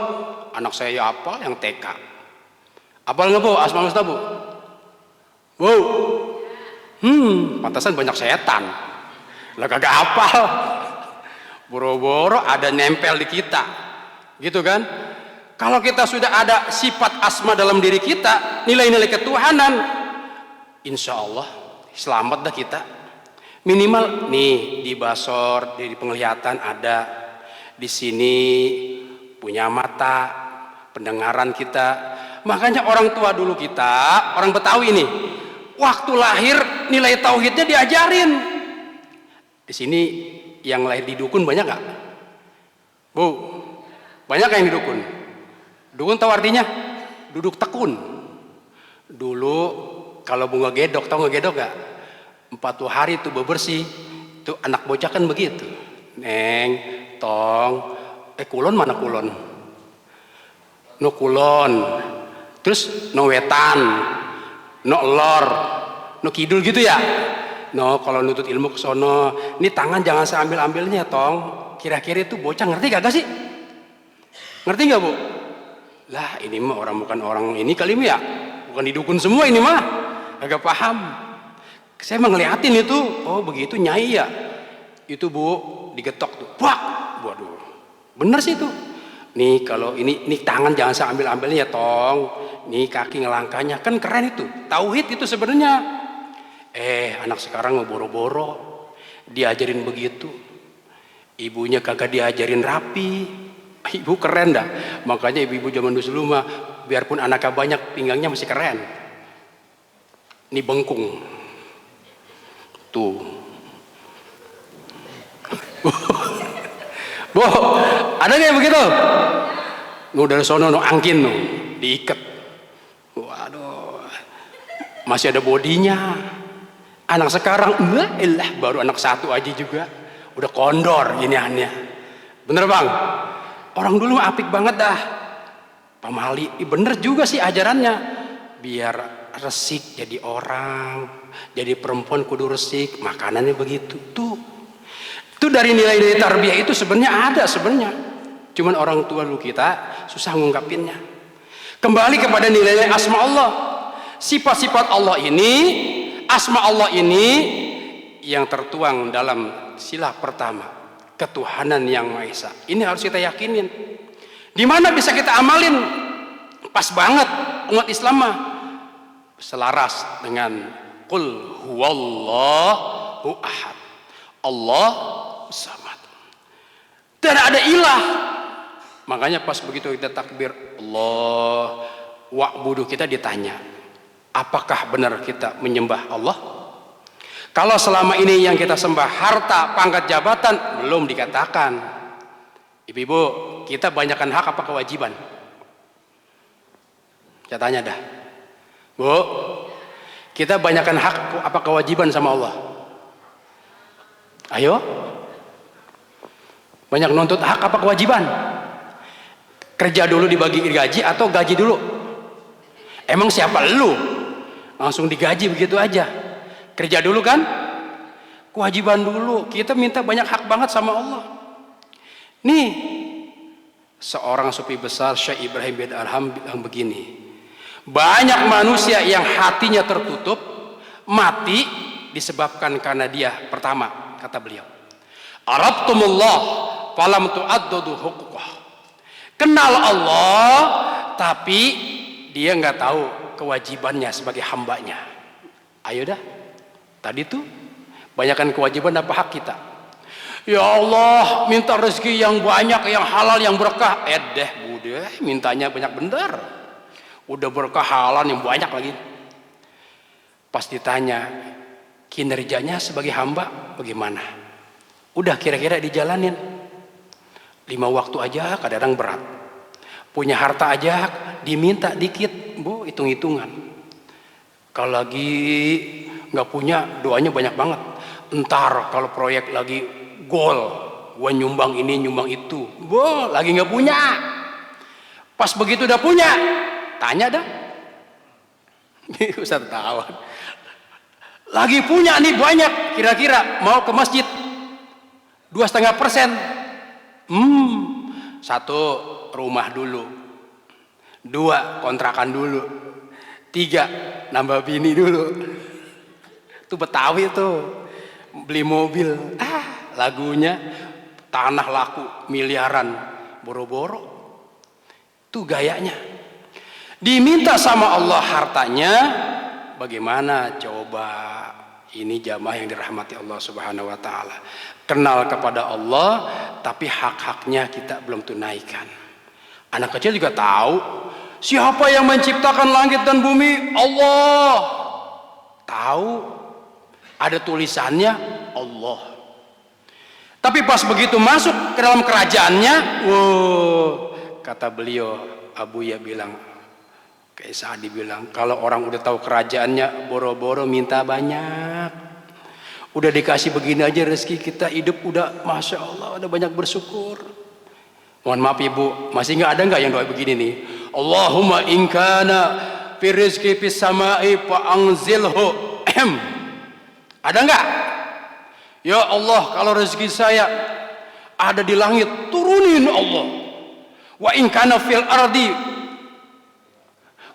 Anak saya apa yang TK? Apal nggak Bu Asmaul Husna Bu? Bu? Pantasan banyak setan. Lah kagak apal. Boro-boro ada nempel di kita. Gitu kan? Kalau kita sudah ada sifat asma dalam diri kita, nilai-nilai ketuhanan, insya Allah selamat dah kita. Minimal nih di basor, di penglihatan ada, di sini punya mata, pendengaran kita. Makanya orang tua dulu kita, orang Betawi nih, waktu lahir nilai tauhidnya diajarin. Di sini yang lahir di dukun banyak nggak? Bu, banyak yang di dukun. Dukun tahu artinya? Duduk tekun. Dulu kalau bunga gedok, tahu nggak gedok gak? 40 hari itu bebersih, itu anak bocah kan begitu. Neng, tong, kulon mana kulon? No kulon, terus no wetan, no lor, no kidul gitu ya. No kalau nutut ilmu ke sono, ini tangan jangan saya ambil-ambilnya tong. Kira-kira itu bocah ngerti gak sih? Ngerti nggak Bu? Lah ini mah orang bukan orang ini kali ya, bukan didukun semua ini mah, agak paham. Saya mah ngeliatin itu, oh begitu nyai ya, itu Bu digetok tuh, wah, waduh, bener sih itu. Nih kalau ini tangan jangan saya ambil-ambilnya tong, nih kaki ngelangkahnya, kan keren itu, tauhid itu sebenarnya. Anak sekarang mau boro-boro, diajarin begitu, ibunya kagak diajarin rapi. Ibu keren dah, makanya ibu-ibu zaman dulu mah biarpun anaknya banyak pinggangnya masih keren. Ini bengkung tuh. Bu, ada nggak yang begitu? Nu dari sono nu angkin nu diikat. Waduh, masih ada bodinya. Anak sekarang baru anak satu aja juga udah kondor gini aneh. Bener bang? Orang dulu mah apik banget dah. Pamali, bener juga sih ajarannya. Biar resik jadi orang, jadi perempuan kudu resik, makanannya begitu. Tuh dari nilai-nilai tarbiyah itu sebenarnya ada sebenarnya. Cuman orang tua dulu kita susah ngungkapinnya. Kembali kepada nilai asma Allah. Sifat-sifat Allah ini, asma Allah ini yang tertuang dalam sila pertama, ketuhanan yang Maha Esa. Ini harus kita yakinin. Di mana bisa kita amalin? Pas banget umat Islam mah selaras dengan qul huwallahu ahad. Allah samad. Tidak ada ilah. Makanya pas begitu kita takbir Allah wa'budu, kita ditanya, apakah benar kita menyembah Allah? Kalau selama ini yang kita sembah harta, pangkat, jabatan, belum dikatakan. Ibu-ibu, kita banyakkan hak apa kewajiban? Saya tanya dah. Bu, kita banyakkan hak apa kewajiban sama Allah? Ayo. Banyak nuntut hak apa kewajiban? Kerja dulu dibagi gaji atau gaji dulu? Emang siapa lu? Langsung digaji begitu aja. Kerja dulu kan? Kewajiban dulu. Kita minta banyak hak banget sama Allah. Nih, seorang sufi besar Syekh Ibrahim bin Adham bilang begini. Banyak manusia yang hatinya tertutup, mati disebabkan karena dia pertama, kata beliau, Arabtumullah falam tu'addudu huquqah. Kenal Allah, tapi dia nggak tahu kewajibannya sebagai hambanya. Ayo dah, tadi tuh banyakkan kewajiban apa hak kita? Ya Allah, minta rezeki yang banyak, yang halal, yang berkah. Bude, mintanya banyak bener. Udah berkah halal yang banyak lagi. Pas ditanya kinerjanya sebagai hamba bagaimana? Udah kira-kira dijalanin. 5 waktu aja kadang-kadang berat. Punya harta aja diminta dikit, bu, hitung-hitungan. Kalau lagi nggak punya, doanya banyak banget. Entar kalau proyek lagi gol, gua nyumbang ini nyumbang itu, bu, lagi nggak punya. Pas begitu udah punya, tanya dah. Ustaz tawan. Lagi punya nih banyak, kira-kira mau ke masjid 2,5%. 1 rumah dulu, 2 kontrakan dulu, 3 nambah bini dulu. Tuh Betawi tuh beli mobil, lagunya tanah laku miliaran, boro-boro. Tuh gayanya. Diminta sama Allah hartanya, bagaimana coba? Ini jamaah yang dirahmati Allah Subhanahu wa taala. Kenal kepada Allah, tapi hak-haknya kita belum tunaikan. Anak kecil juga tahu siapa yang menciptakan langit dan bumi? Allah. Tahu. Ada tulisannya Allah. Tapi pas begitu masuk ke dalam kerajaannya, kata beliau, Abuya bilang, kayak Sa'di bilang, kalau orang udah tahu kerajaannya, boro-boro minta banyak. Udah dikasih begini aja rezeki, kita hidup udah Masya Allah, udah banyak bersyukur. Mohon maaf ibu, masih nggak ada nggak yang doa begini nih? Allahumma inkana fi rizki fis sama'i fa anzilhu. Ada nggak? Ya Allah, kalau rezeki saya ada di langit, turunin Allah. Wa inkana fil ardi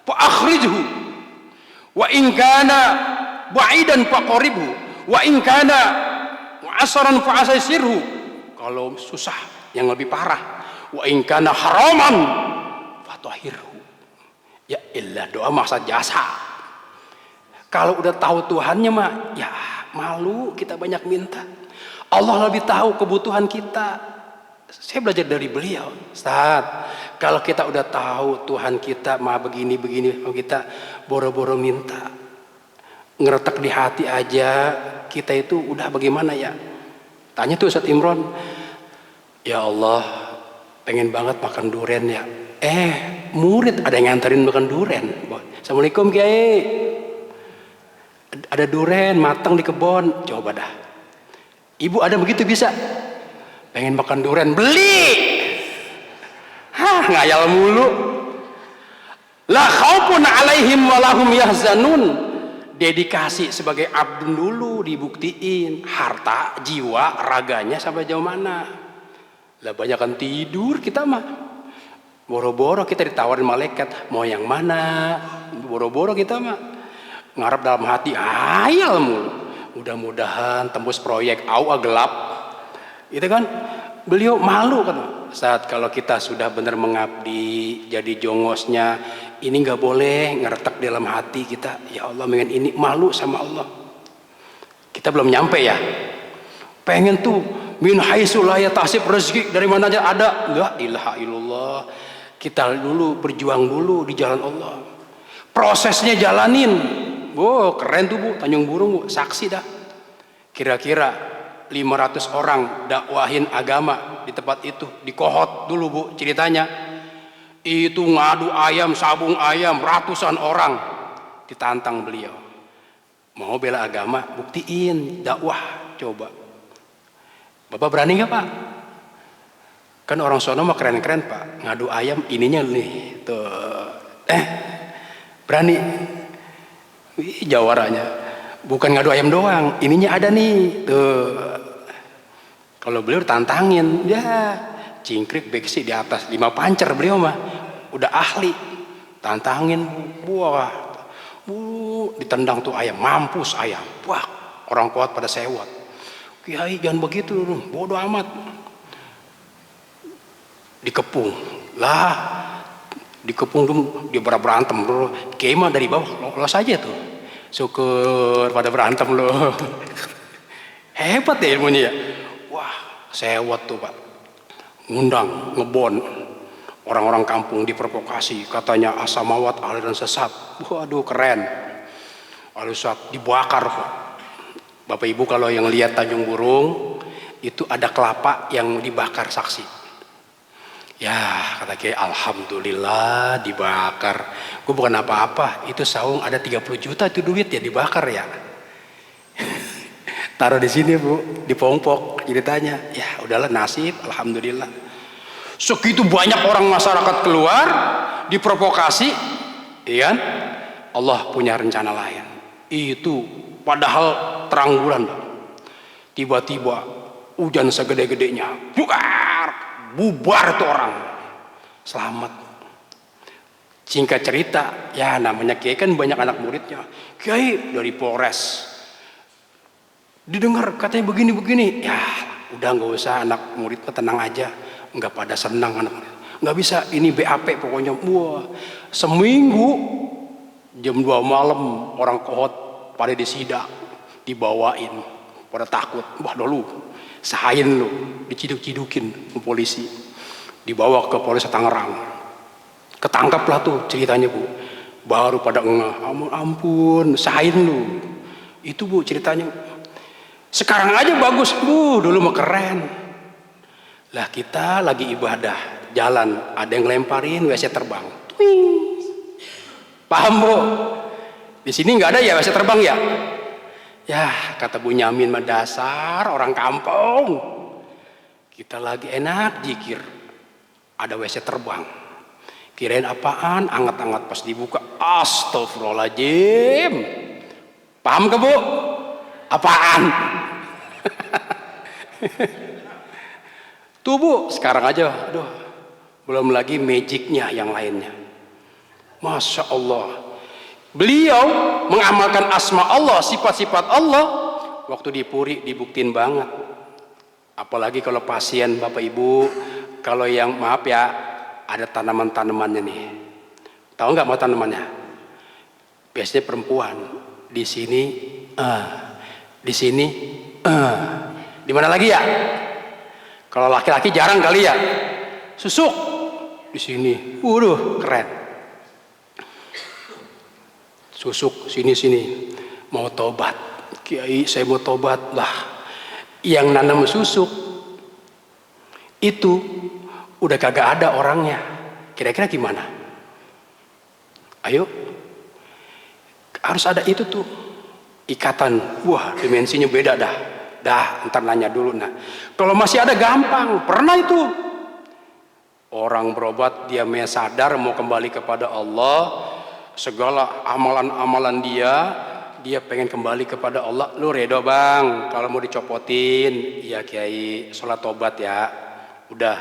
fa akhrijhu. Wa inkana ba'idan fa qaribhu. Wa in kana mu'assaran fa asirhu. Kalau susah yang lebih parah, wa in kana haraman fa tahirhu. Ya illa doa maksa jasa. Kalau udah tahu Tuhannya mah ya malu kita banyak minta. Allah lebih tahu kebutuhan kita. Saya belajar dari beliau, Ustaz. Kalau kita udah tahu Tuhan kita mah begini-begini, kita boro-boro minta, ngeretek di hati aja, kita itu udah bagaimana ya? Tanya tuh Ustaz Imron, ya Allah, pengen banget makan durian ya. Murid ada yang nganterin makan durian. Assalamualaikum Kiai. Ada durian matang di kebun, coba dah. Ibu ada begitu bisa? Pengen makan durian, beli. ngayal mulu. La khaufun alaihim walahum yahzanun. Dedikasi sebagai abdun dulu dibuktiin, harta, jiwa, raganya sampai jauh mana. Lah banyakan tidur kita mah. Boro-boro kita ditawarin malaikat, mau yang mana? Boro-boro kita mah ngarep dalam hati, ayal mulu. Mudah-mudahan tembus proyek gelap. Itu kan beliau malu kan. Saat kalau kita sudah benar mengabdi, jadi jongosnya, ini nggak boleh ngeretak dalam hati kita. Ya Allah, pengen ini malu sama Allah. Kita belum nyampe ya. Pengen tuh min haitsu la yahtasib, rezeki dari mana aja ada. La ilaha illallah. Kita dulu berjuang dulu di jalan Allah. Prosesnya jalanin. Wow, keren tuh Bu, Tanjung Burung Bu, saksi dah. Kira-kira 500 orang dakwahin agama di tempat itu, di Kohot dulu Bu ceritanya. Itu ngadu ayam, sabung ayam, ratusan orang ditantang beliau. Mau bela agama, buktiin dakwah, coba. Bapak berani nggak Pak? Kan orang sono mah keren-keren Pak, ngadu ayam ininya nih, tuh. Berani? Wih, jawaranya bukan ngadu ayam doang, ininya ada nih, tuh. Kalau beliau tantangin, ya cingkrik beksi di atas 5 pancer beliau mah, udah ahli, tantangin, buah, ditendang tuh ayam, mampus ayam, wah orang kuat pada sewot. Kiai jangan begitu, bodoh amat. Dikepung lah, dikepung dulu, dia berantem bro. Kiai mah dari bawah lolos aja tuh, syukur pada berantem loh. Hebat ya ilmunya ya. Wah sewot tuh Pak, ngundang ngebon orang-orang kampung, diprovokasi, katanya asamawat aliran sesat. Waduh keren, aliran sesat dibakar Pak. Bapak Ibu kalau yang lihat Tanjung Burung itu ada kelapa yang dibakar saksi. Ya kata Kiai, alhamdulillah dibakar. Gue bukan apa-apa, itu saung ada 30 juta itu duit ya dibakar ya. Taruh di sini Bu, di pongpok ceritanya. Ya udahlah nasib, alhamdulillah. Segitu banyak orang masyarakat keluar diprovokasi, iya kan? Allah punya rencana lain. Itu padahal terang bulan, tiba-tiba hujan segede-gedenya, bubar tuh orang, selamat. Singkat cerita, ya namanya Kiai kan banyak anak muridnya. Kiai dari Polres, didengar katanya begini-begini, ya udah nggak usah, anak murid tenang aja, nggak pada senang anak murid. Nggak bisa, ini BAP pokoknya. Wah, seminggu jam 2 malam orang Kohot pada disidak, dibawain, pada takut. Wah dulu sahain lu, diciduk-cidukin ke polisi, dibawa ke Polres Tangerang, ketangkaplah tuh ceritanya Bu. Baru pada ngeh, ampun sahain lu. Itu Bu ceritanya. Sekarang aja bagus Bu, dulu mah keren. Lah kita lagi ibadah, jalan ada yang lemparin WC terbang. Twing. Paham Bu? Di sini nggak ada ya WC terbang ya? Ya kata Bu Nyamin mah dasar orang kampung. Kita lagi enak jikir, ada WC terbang. Kirain apaan? Anget-anget pas dibuka, astagfirullahaladzim. Paham ke Bu? Apaan? Tuh Bu, sekarang aja, aduh, belum lagi magicnya yang lainnya. Masya Allah. Beliau mengamalkan asma Allah, sifat-sifat Allah. Waktu di Puri dibuktiin banget. Apalagi kalau pasien Bapak Ibu, kalau yang maaf ya, ada tanaman-tanamannya nih. Tahu nggak mau tanamannya? Biasanya perempuan. Di sini, di sini, di mana lagi ya? Kalau laki-laki jarang kali ya. Susuk di sini. Waduh, keren. Susuk sini mau tobat. Kiai saya mau tobat lah. Yang nanam susuk itu udah kagak ada orangnya. Kira-kira gimana? Ayo, harus ada itu tuh ikatan. Wah dimensinya beda dah. Ntar nanya dulu. Nah kalau masih ada gampang. Pernah itu Orang berobat dia sadar mau kembali kepada Allah, segala amalan-amalan dia pengen kembali kepada Allah. Lu redo bang kalau mau dicopotin? Iya Kiai, sholat tobat ya. Udah,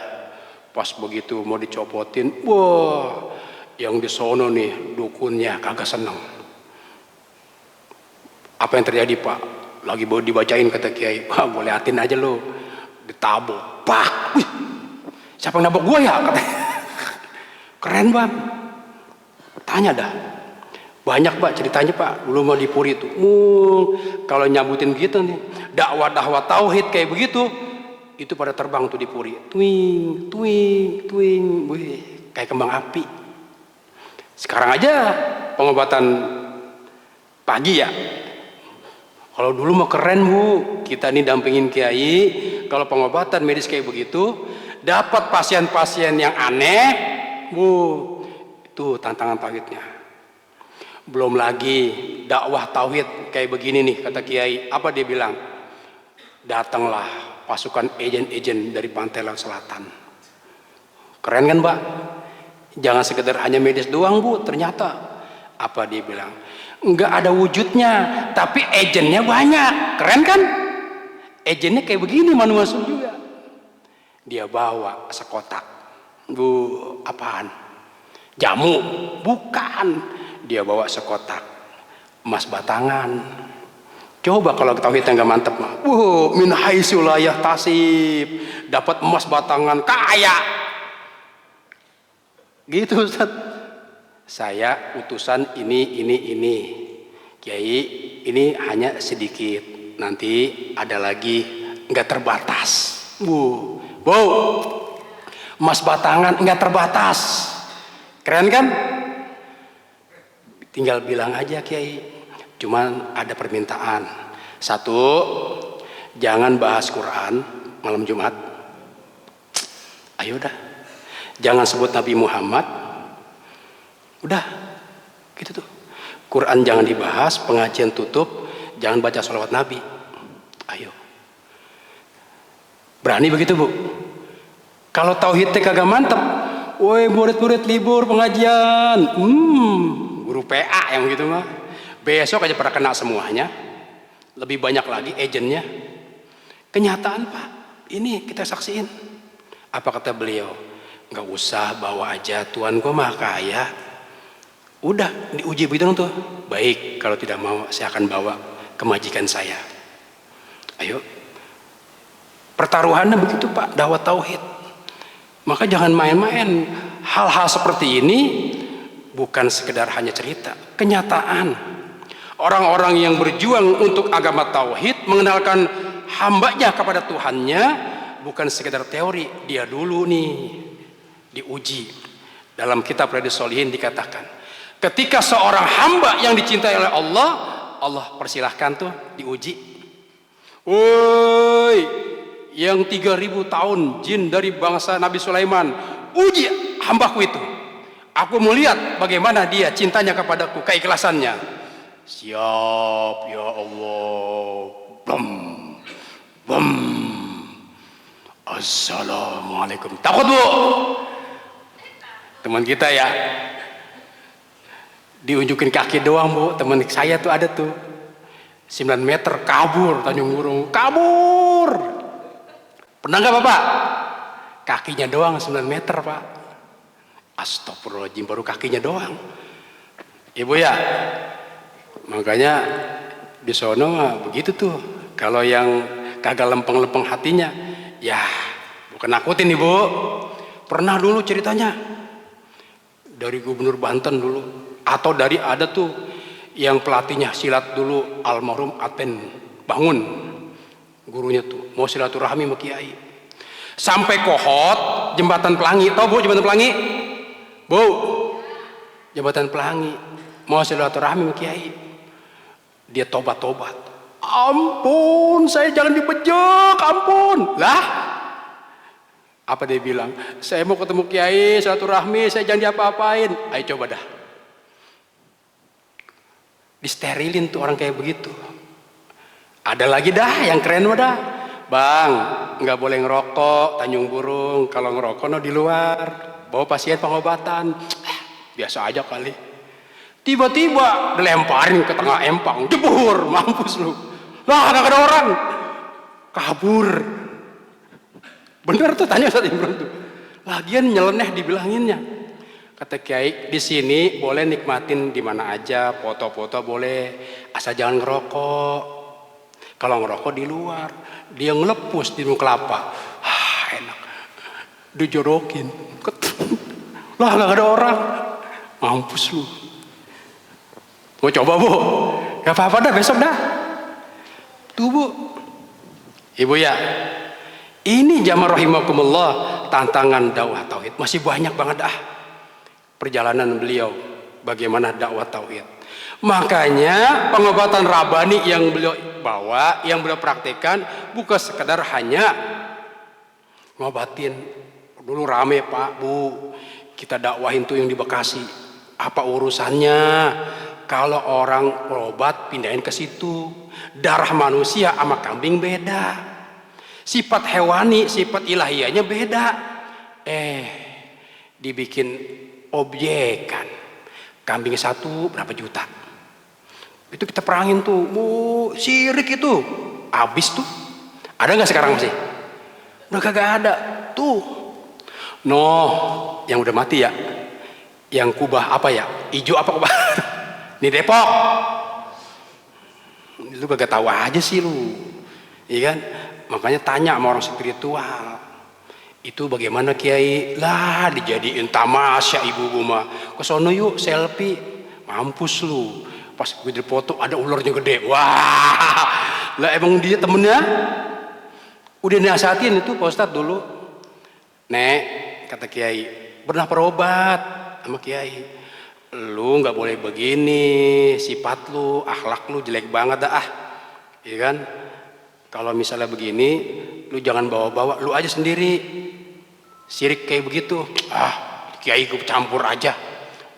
pas begitu mau dicopotin, wah yang di sono nih dukunnya kagak seneng. Apa yang terjadi Pak? Lagi baru dibacain kata Kiai, wah boleh atin aja lu. Ditabok, pak. Wih, siapa yang nabok gua ya? Keren bang. Tanya dah. Banyak Pak ceritanya Pak. Dulu mau di Puri itu. Kalau nyabutin gitu nih, dakwah tauhid kayak begitu, itu pada terbang tuh di Puri. Twing, twing, twing. Wih, kayak kembang api. Sekarang aja pengobatan pagi ya. Kalau dulu mau keren Bu, kita nih dampingin Kiai. Kalau pengobatan medis kayak begitu, dapat pasien-pasien yang aneh, Bu, itu tantangan tauhidnya. Belum lagi dakwah tauhid kayak begini nih kata Kiai. Apa dia bilang? Datanglah pasukan ejen-ejen dari Pantai Laut Selatan. Keren kan Pak? Jangan sekedar hanya medis doang Bu. Ternyata apa dia bilang? Enggak ada wujudnya, tapi ejennya banyak. Keren kan? Ejennya kayak begini, masuk juga. Dia bawa sekotak. Bu, apaan? Jamu? Bukan. Dia bawa sekotak emas batangan. Coba kalau tauhidnya nggak mantep mah. Min haitsu la yahtasib. Dapat emas batangan kaya. Gitu Ustaz. Saya utusan ini. Kiai, ini hanya sedikit. Nanti ada lagi, nggak terbatas. Bu, emas batangan nggak terbatas. Keren kan? Tinggal bilang aja Kiai. Cuman ada permintaan. Satu, jangan bahas Quran malam Jumat. Ayo dah. Jangan sebut Nabi Muhammad. Udah, gitu tuh. Quran jangan dibahas, pengajian tutup, jangan baca sholawat Nabi. Ayo. Berani begitu Bu? Kalau tauhidnya kagak mantep, woi murid-murid libur pengajian, guru PA yang begitu mah, besok aja pada kena semuanya. Lebih banyak lagi agennya. Kenyataan Pak, ini kita saksiin. Apa kata beliau? Nggak usah bawa aja, Tuhan gua mah kaya. Udah diuji begitu tuh. Baik, kalau tidak mau saya akan bawa ke majikan saya. Ayo. Pertaruhannya begitu Pak, dakwah tauhid. Maka jangan main-main. Hal-hal seperti ini bukan sekedar hanya cerita, kenyataan. Orang-orang yang berjuang untuk agama tauhid, mengenalkan hambanya kepada Tuhannya, bukan sekedar teori. Dia dulu nih diuji. Dalam kitab Riyadhus Shalihin dikatakan, ketika seorang hamba yang dicintai oleh Allah, Allah persilahkan tuh diuji. Woi, yang 3000 tahun jin dari bangsa Nabi Sulaiman, uji hambaku itu. Aku melihat bagaimana dia cintanya kepadaku, keikhlasannya. Siap ya Allah. Bam. Assalamualaikum. Takut Bu? Teman kita ya, diunjukin kaki doang Bu. Teman saya tuh ada tuh 9 meter kabur Tanjung Burung, kabur. Pernah nggak Bapak? Kakinya doang 9 meter Pak. Astagfirullahaladzim, baru kakinya doang. Ibu ya, makanya di sono mah begitu tuh. Kalau yang kagak lempeng-lempeng hatinya, ya bukan nakutin Ibu. Pernah dulu ceritanya dari Gubernur Banten dulu, atau dari ada tuh yang pelatihnya silat dulu, almarhum Aten Bangun, gurunya tuh mau silaturahmi sama Kiai. Sampai Kohot, Jembatan Pelangi. Tahu Bu Jembatan Pelangi? Bu, Jembatan Pelangi, mau silaturahmi sama Kiai. Dia tobat. Ampun, saya jangan dibejek, ampun. Lah, apa dia bilang? Saya mau ketemu Kiai, silaturahmi, saya jangan diapa-apain. Ayo coba dah. Disterilin tuh orang kayak begitu. Ada lagi dah yang keren dah. Bang, nggak boleh ngerokok Tanjung Burung. Kalau ngerokok no di luar, bawa pasien pengobatan. Biasa aja kali. Tiba-tiba dilemparin ke tengah empang, jebur, mampus lu. Lah, nggak ada orang, kabur. Bener tuh, tanya Ustaz Imron tuh. Lagian nyeleneh dibilanginnya. Kata Kiai, di sini boleh nikmatin di mana aja, foto-foto boleh, asal jangan ngerokok. Kalau ngerokok di luar, dia ngelepus di kelapa, enak, dijorokin. Lah nggak ada orang, mampus lu. Mau coba bu? Gak apa-apa dah, besok dah. Tuh bu, ibu ya, ini jamaah rahimakumullah, tantangan dakwah tauhid masih banyak banget dah. Perjalanan beliau bagaimana dakwah tauhid. Makanya pengobatan rabani yang beliau bawa, yang beliau praktekkan bukan sekedar hanya ngobatin. Dulu rame Pak Bu, kita dakwahin tuh yang di Bekasi. Apa urusannya kalau orang berobat pindahin ke situ? Darah manusia sama kambing beda, sifat hewani, sifat ilahiyahnya beda. Dibikin objekan, kambing satu berapa juta, itu kita perangin tuh, bu, syirik itu, habis tuh. Ada nggak sekarang masih? Udah kagak ada tuh. Yang udah mati ya, yang kubah apa ya, ijo apa kubah? Ini Depok. Lu kagak tahu aja sih lu, iya kan? Makanya tanya sama orang spiritual. Itu bagaimana Kiai? Lah dijadiin tamasya ibu mah. Kesono yuk selfie. Mampus lu. Pas gue dipoto ada ularnya gede. Wah. Lah emang dia temennya? Udah nasihatin itu Pak Ustadz dulu. Nek, kata Kiai, pernah berobat sama Kiai. Lu nggak boleh begini, sifat lu, akhlak lu jelek banget dah. Iya kan? Kalau misalnya begini, lu jangan bawa-bawa, lu aja sendiri. Sirik kayak begitu, Kiai gue campur aja.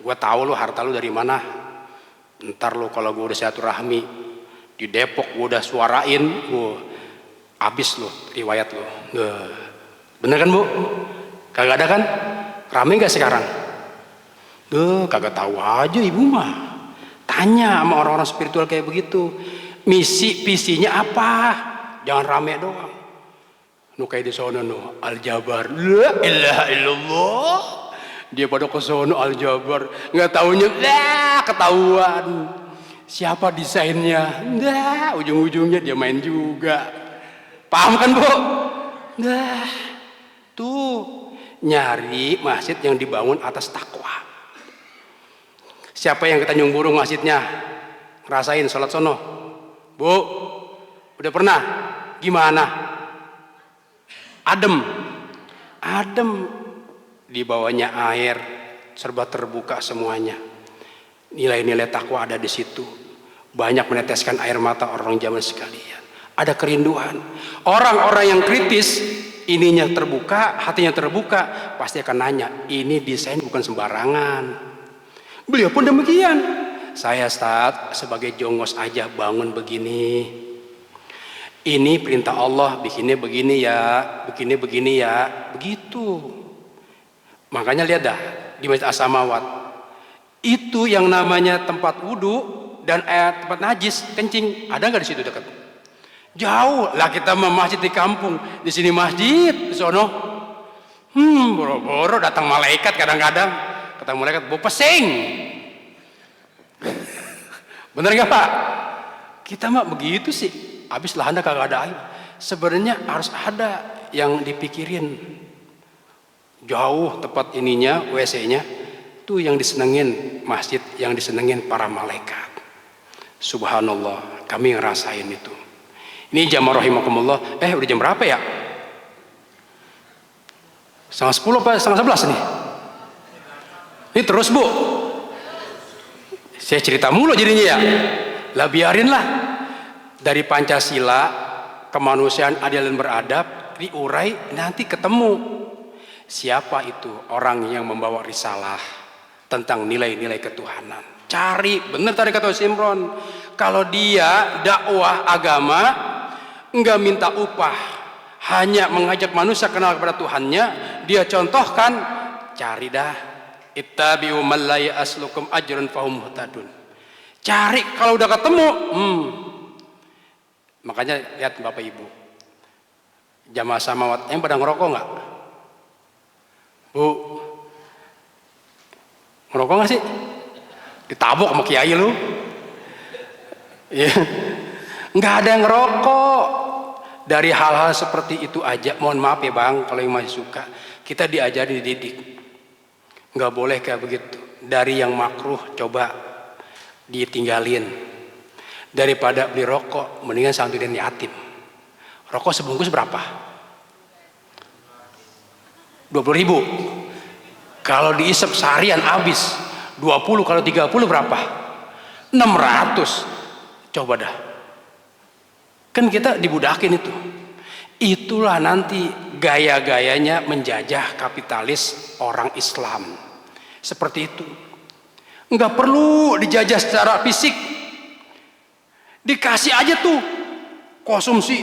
Gue tahu lu harta lu dari mana. Ntar lu kalau gue udah silaturahmi di Depok, gue udah suarain, abis lu riwayat lu. Bener kan bu? Kagak ada kan? Rame gak sekarang? Kagak tahu aja ibu mah. Tanya sama orang-orang spiritual kayak begitu. Misi visinya apa? Jangan rame doang. Nu kayak di sono nu Al-Jabar, la ilaha illallah. Dia pada ke sono Al-Jabar, nggak taunya lah ketahuan. Siapa desainnya? Nah, ujung-ujungnya dia main juga. Paham kan bu? Nah, tuh nyari masjid yang dibangun atas takwa. Siapa yang ke Tanjung Burung masjidnya? Ngerasain sholat sono? Bu, udah pernah? Gimana? Adem, di bawahnya air, serba terbuka semuanya. Nilai-nilai takwa ada di situ. Banyak meneteskan air mata orang zaman sekalian. Ada kerinduan. Orang-orang yang kritis, ininya terbuka, hatinya terbuka, pasti akan nanya, ini desain bukan sembarangan. Beliau pun demikian. Saya Ustaz sebagai jongos aja bangun begini. Ini perintah Allah, bikinnya begini ya, begini ya, begitu. Makanya lihat dah di Masjid As-Samawat itu yang namanya tempat wudhu dan tempat najis kencing ada nggak di situ dekat? Jauh lah, kita mau masjid di kampung, di sini masjid, di sono. Boro-boro datang malaikat kadang-kadang, kata malaikat bau pesing. Bener nggak Pak? Kita mah begitu sih. Habis lahanda kagak ada air. Sebenarnya harus ada yang dipikirin. Jauh tempat ininya, WC-nya, tuh yang disenengin masjid, yang disenengin para malaikat. Subhanallah, kami ngerasain itu. Ini jamaah rahimakumullah. Udah jam berapa ya? 9:30 apa 9:11 nih? Ini terus bu. Saya cerita mulu jadinya ya. Lah biarinlah. Dari Pancasila, kemanusiaan adil dan beradab, diurai nanti ketemu. Siapa itu orang yang membawa risalah tentang nilai-nilai ketuhanan? Cari, bener tadi kata Simron. Kalau dia dakwah agama, enggak minta upah, hanya mengajak manusia kenal kepada Tuhannya, dia contohkan, cari dah, ittabi'u man la ya'aslukum ajrun fahum muhtadun. Cari, kalau udah ketemu, makanya lihat Bapak Ibu, jamaah samawat yang pada ngerokok nggak? Bu, ngerokok nggak sih? Ditabok sama kiai lu? Ya, nggak ada yang ngerokok. Dari hal-hal seperti itu aja, mohon maaf ya bang, kalau yang masih suka, kita diajari, dididik, nggak boleh kayak begitu. Dari yang makruh coba ditinggalin. Daripada beli rokok, mendingan santunin yatim. Rokok sebungkus berapa? 20.000. Kalau diisep seharian habis 20, kalau 30 berapa? 600. Coba dah. Kan kita dibudakin itu. Itulah nanti gaya-gayanya menjajah kapitalis orang Islam. Seperti itu. Nggak perlu dijajah secara fisik. Dikasih aja tuh konsumsi.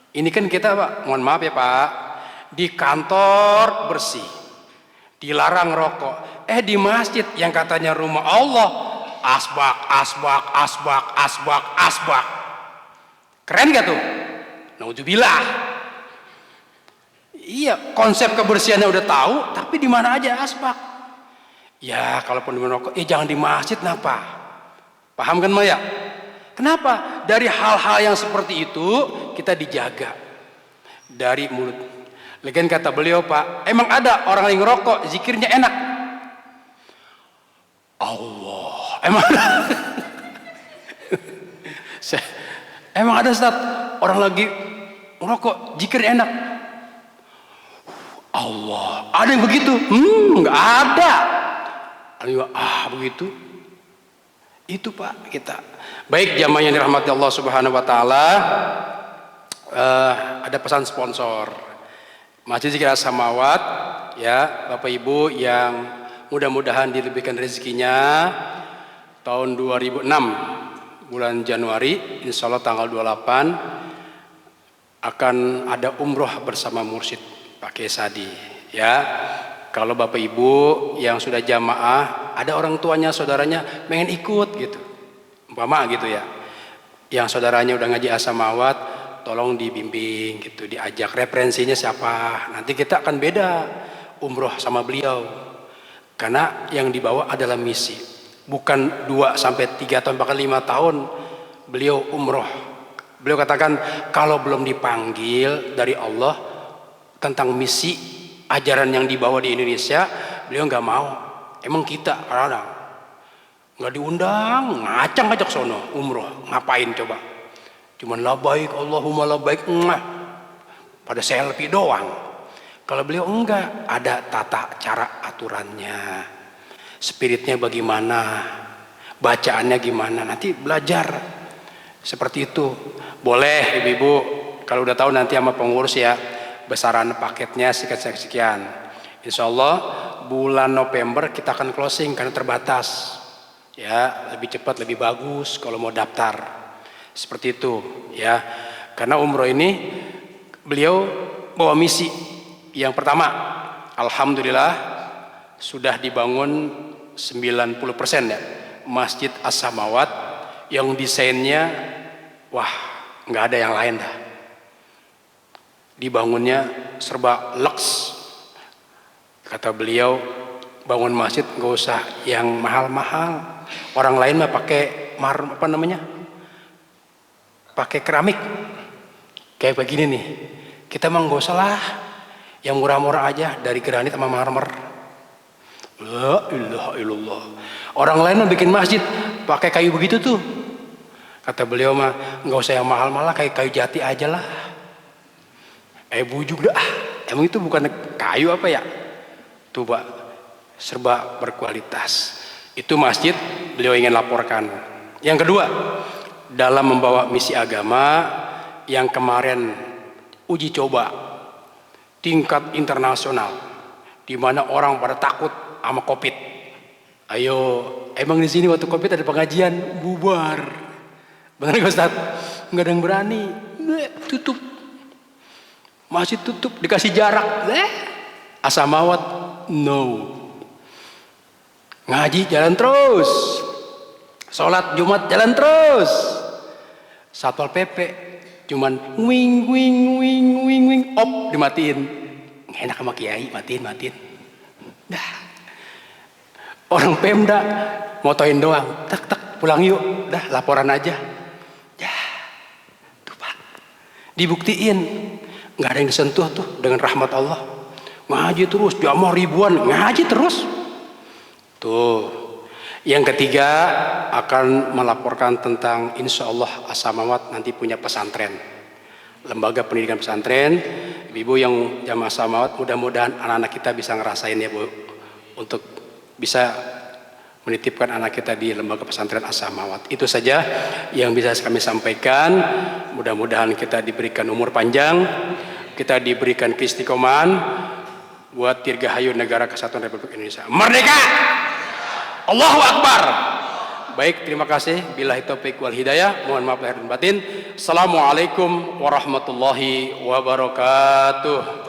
Ini kan kita Pak, mohon maaf ya Pak, di kantor bersih, dilarang rokok. Di masjid yang katanya rumah Allah, asbak. Keren gak tuh? Naudzubillah. Iya, konsep kebersihannya udah tahu, tapi di mana aja asbak. Ya, kalaupun merokok, jangan di masjid, kenapa? Paham kan Maya? Kenapa? Dari hal-hal yang seperti itu kita dijaga dari mulut. Lagian kata beliau Pak, emang ada orang yang ngerokok zikirnya enak? Allah, emang ada? Emang ada Ustaz, orang lagi ngerokok zikirnya enak? Allah, ada yang begitu? Nggak ada. Begitu. Itu Pak kita. Baik jamaah yang dirahmati Allah Subhanahu wa taala, ada pesan sponsor. Masjid Zikir As-Samawat ya, Bapak Ibu yang mudah-mudahan dilebihkan rezekinya tahun 2006 bulan Januari, insya Allah tanggal 28 akan ada umroh bersama mursyid Pak Kiai Sadi ya. Kalau Bapak Ibu yang sudah jamaah, ada orang tuanya, saudaranya pengen ikut gitu, umpama gitu ya, yang saudaranya udah ngaji As-Samawat, tolong dibimbing gitu, diajak referensinya siapa, nanti kita akan beda umroh sama beliau, karena yang dibawa adalah misi. Bukan 2 sampai 3 tahun, bahkan 5 tahun beliau umroh. Beliau katakan kalau belum dipanggil dari Allah tentang misi ajaran yang dibawa di Indonesia, beliau nggak mau. Emang kita kadang nggak diundang, ngajak sono umroh, ngapain coba? Cuman labaik Allahumma labaik, pada selfie doang. Kalau beliau enggak, ada tata cara aturannya. Spiritnya bagaimana, bacaannya gimana, nanti belajar seperti itu. Boleh ibu-ibu kalau udah tahu nanti sama pengurus ya, besaran paketnya sekian. Insya Allah bulan November kita akan closing karena terbatas ya, lebih cepat lebih bagus kalau mau daftar seperti itu ya. Karena umroh ini beliau bawa misi. Yang pertama, alhamdulillah sudah dibangun 90% ya Masjid As-Samawat, yang desainnya wah nggak ada yang lain dah, dibangunnya serba lux. Kata beliau, bangun masjid nggak usah yang mahal-mahal, orang lain mah pakai pakai keramik kayak begini nih, kita mah nggak usah lah, yang murah-murah aja dari granit sama marmer. La ilaha illallah. Orang lain mah bikin masjid pakai kayu begitu tuh. Kata beliau mah nggak usah yang mahal-mahal, kayak kayu jati aja lah. Bujuk dah. Emang itu bukan kayu apa ya? Tuh Pak, serba berkualitas. Itu masjid beliau ingin laporkan. Yang kedua, dalam membawa misi agama yang kemarin uji coba tingkat internasional, di mana orang pada takut sama COVID. Ayo, emang di sini waktu COVID ada pengajian bubar, benar nggak Ustaz? Nggak ada yang berani, tutup. masih tutup, dikasih jarak. Asamawat no. Ngaji jalan terus, sholat Jumat jalan terus. Satpol PP cuman wing wing wing wing wing op dimatiin. Nggak enak sama kiai, matiin. Dah. Orang Pemda motoin doang, tak pulang yuk, dah laporan aja. Ya, tuh Pak, dibuktiin nggak ada yang disentuh tuh dengan rahmat Allah. Ngaji terus, jamaah ribuan ngaji terus. Tuh, yang ketiga akan melaporkan tentang insya Allah Asamawat nanti punya pesantren, lembaga pendidikan pesantren. Ibu yang jamaah Asamawat, mudah-mudahan anak-anak kita bisa ngerasain ya Bu, untuk bisa menitipkan anak kita di lembaga pesantren Asamawat. Itu saja yang bisa kami sampaikan. Mudah-mudahan kita diberikan umur panjang, kita diberikan keistiqomahan buat dirgahayu negara kesatuan Republik Indonesia. Merdeka! Allahu Akbar. Baik, terima kasih. Billahi taufiq wal hidayah. Mohon maaf lahir dan batin. Assalamualaikum warahmatullahi wabarakatuh.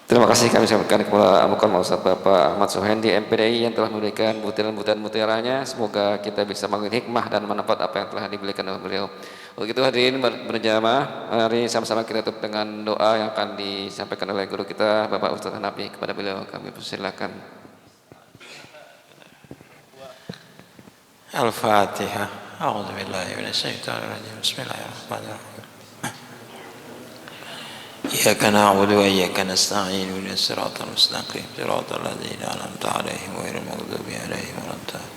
Terima kasih kami sampaikan kepada Amukan Ustaz Bapak Ahmad Suhendi MPDI yang telah memberikan butiran-butiran mutiaranya. Semoga kita bisa mengambil hikmah dan manfaat apa yang telah diberikan oleh beliau. Untuk itu hadirin berjamaah, mari sama-sama kita tutup dengan doa yang akan disampaikan oleh guru kita Bapak Ustaz Hanafi. Kepada beliau kami persilakan. Al-Fatihah. A'udzubillahi minasyaitonir rajim. Bismillahirrahmanirrahim. إياك نعبد وإياك نستعين اهدنا الصراط المستقيم صراط الذين أنعمت عليهم غير المغضوب عليهم ولا الضالين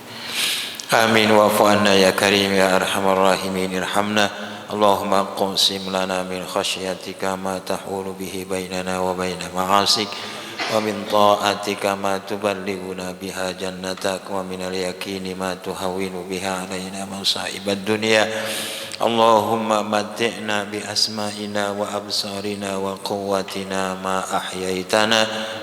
آمين واعف عنا يا كريم يا أرحم الراحمين ارحمنا اللهم اقسم لنا من خشيتك ما تحول به بيننا وبين معاصيك ومن طاعتك ما تبلغنا بها جنتك ومن اليقين ما تهون بها علينا مصائب الدنيا اللهم متعنا بأسمائنا وأبصارنا وقوتنا ما أحييتنا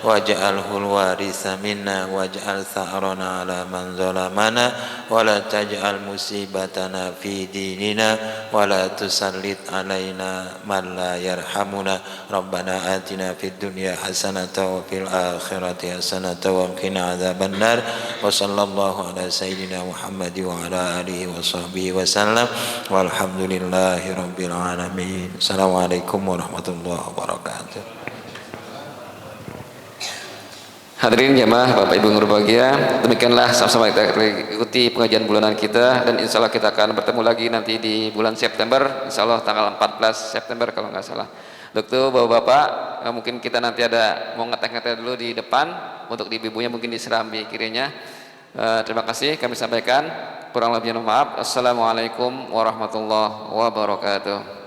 واجعله الوارث منا واجعل ثأرنا على من ظلمنا ولا تجعل مصيبتنا في ديننا ولا تسلط علينا من لا يرحمنا ربنا آتنا في الدنيا حسنة وفي الآخرة حسنة وقنا عذاب النار وصلى الله على سيدنا محمد وعلى آله وصحبه وسلم Alhamdulillahi Rabbil Alamin. Assalamualaikum warahmatullahi wabarakatuh. Hadirin jamaah Bapak Ibu guru bahagia, demikianlah sama-sama kita ikuti pengajian bulanan kita, dan insya Allah kita akan bertemu lagi nanti di bulan September, insya Allah tanggal 14 September kalau nggak salah. Dokter bapak-bapak, mungkin kita nanti ada mau ngetek-ngetek dulu di depan, untuk di ibunya mungkin disiram di kirinya. Terima kasih kami sampaikan. Kurang lebihnya maaf. Assalamualaikum warahmatullahi wabarakatuh.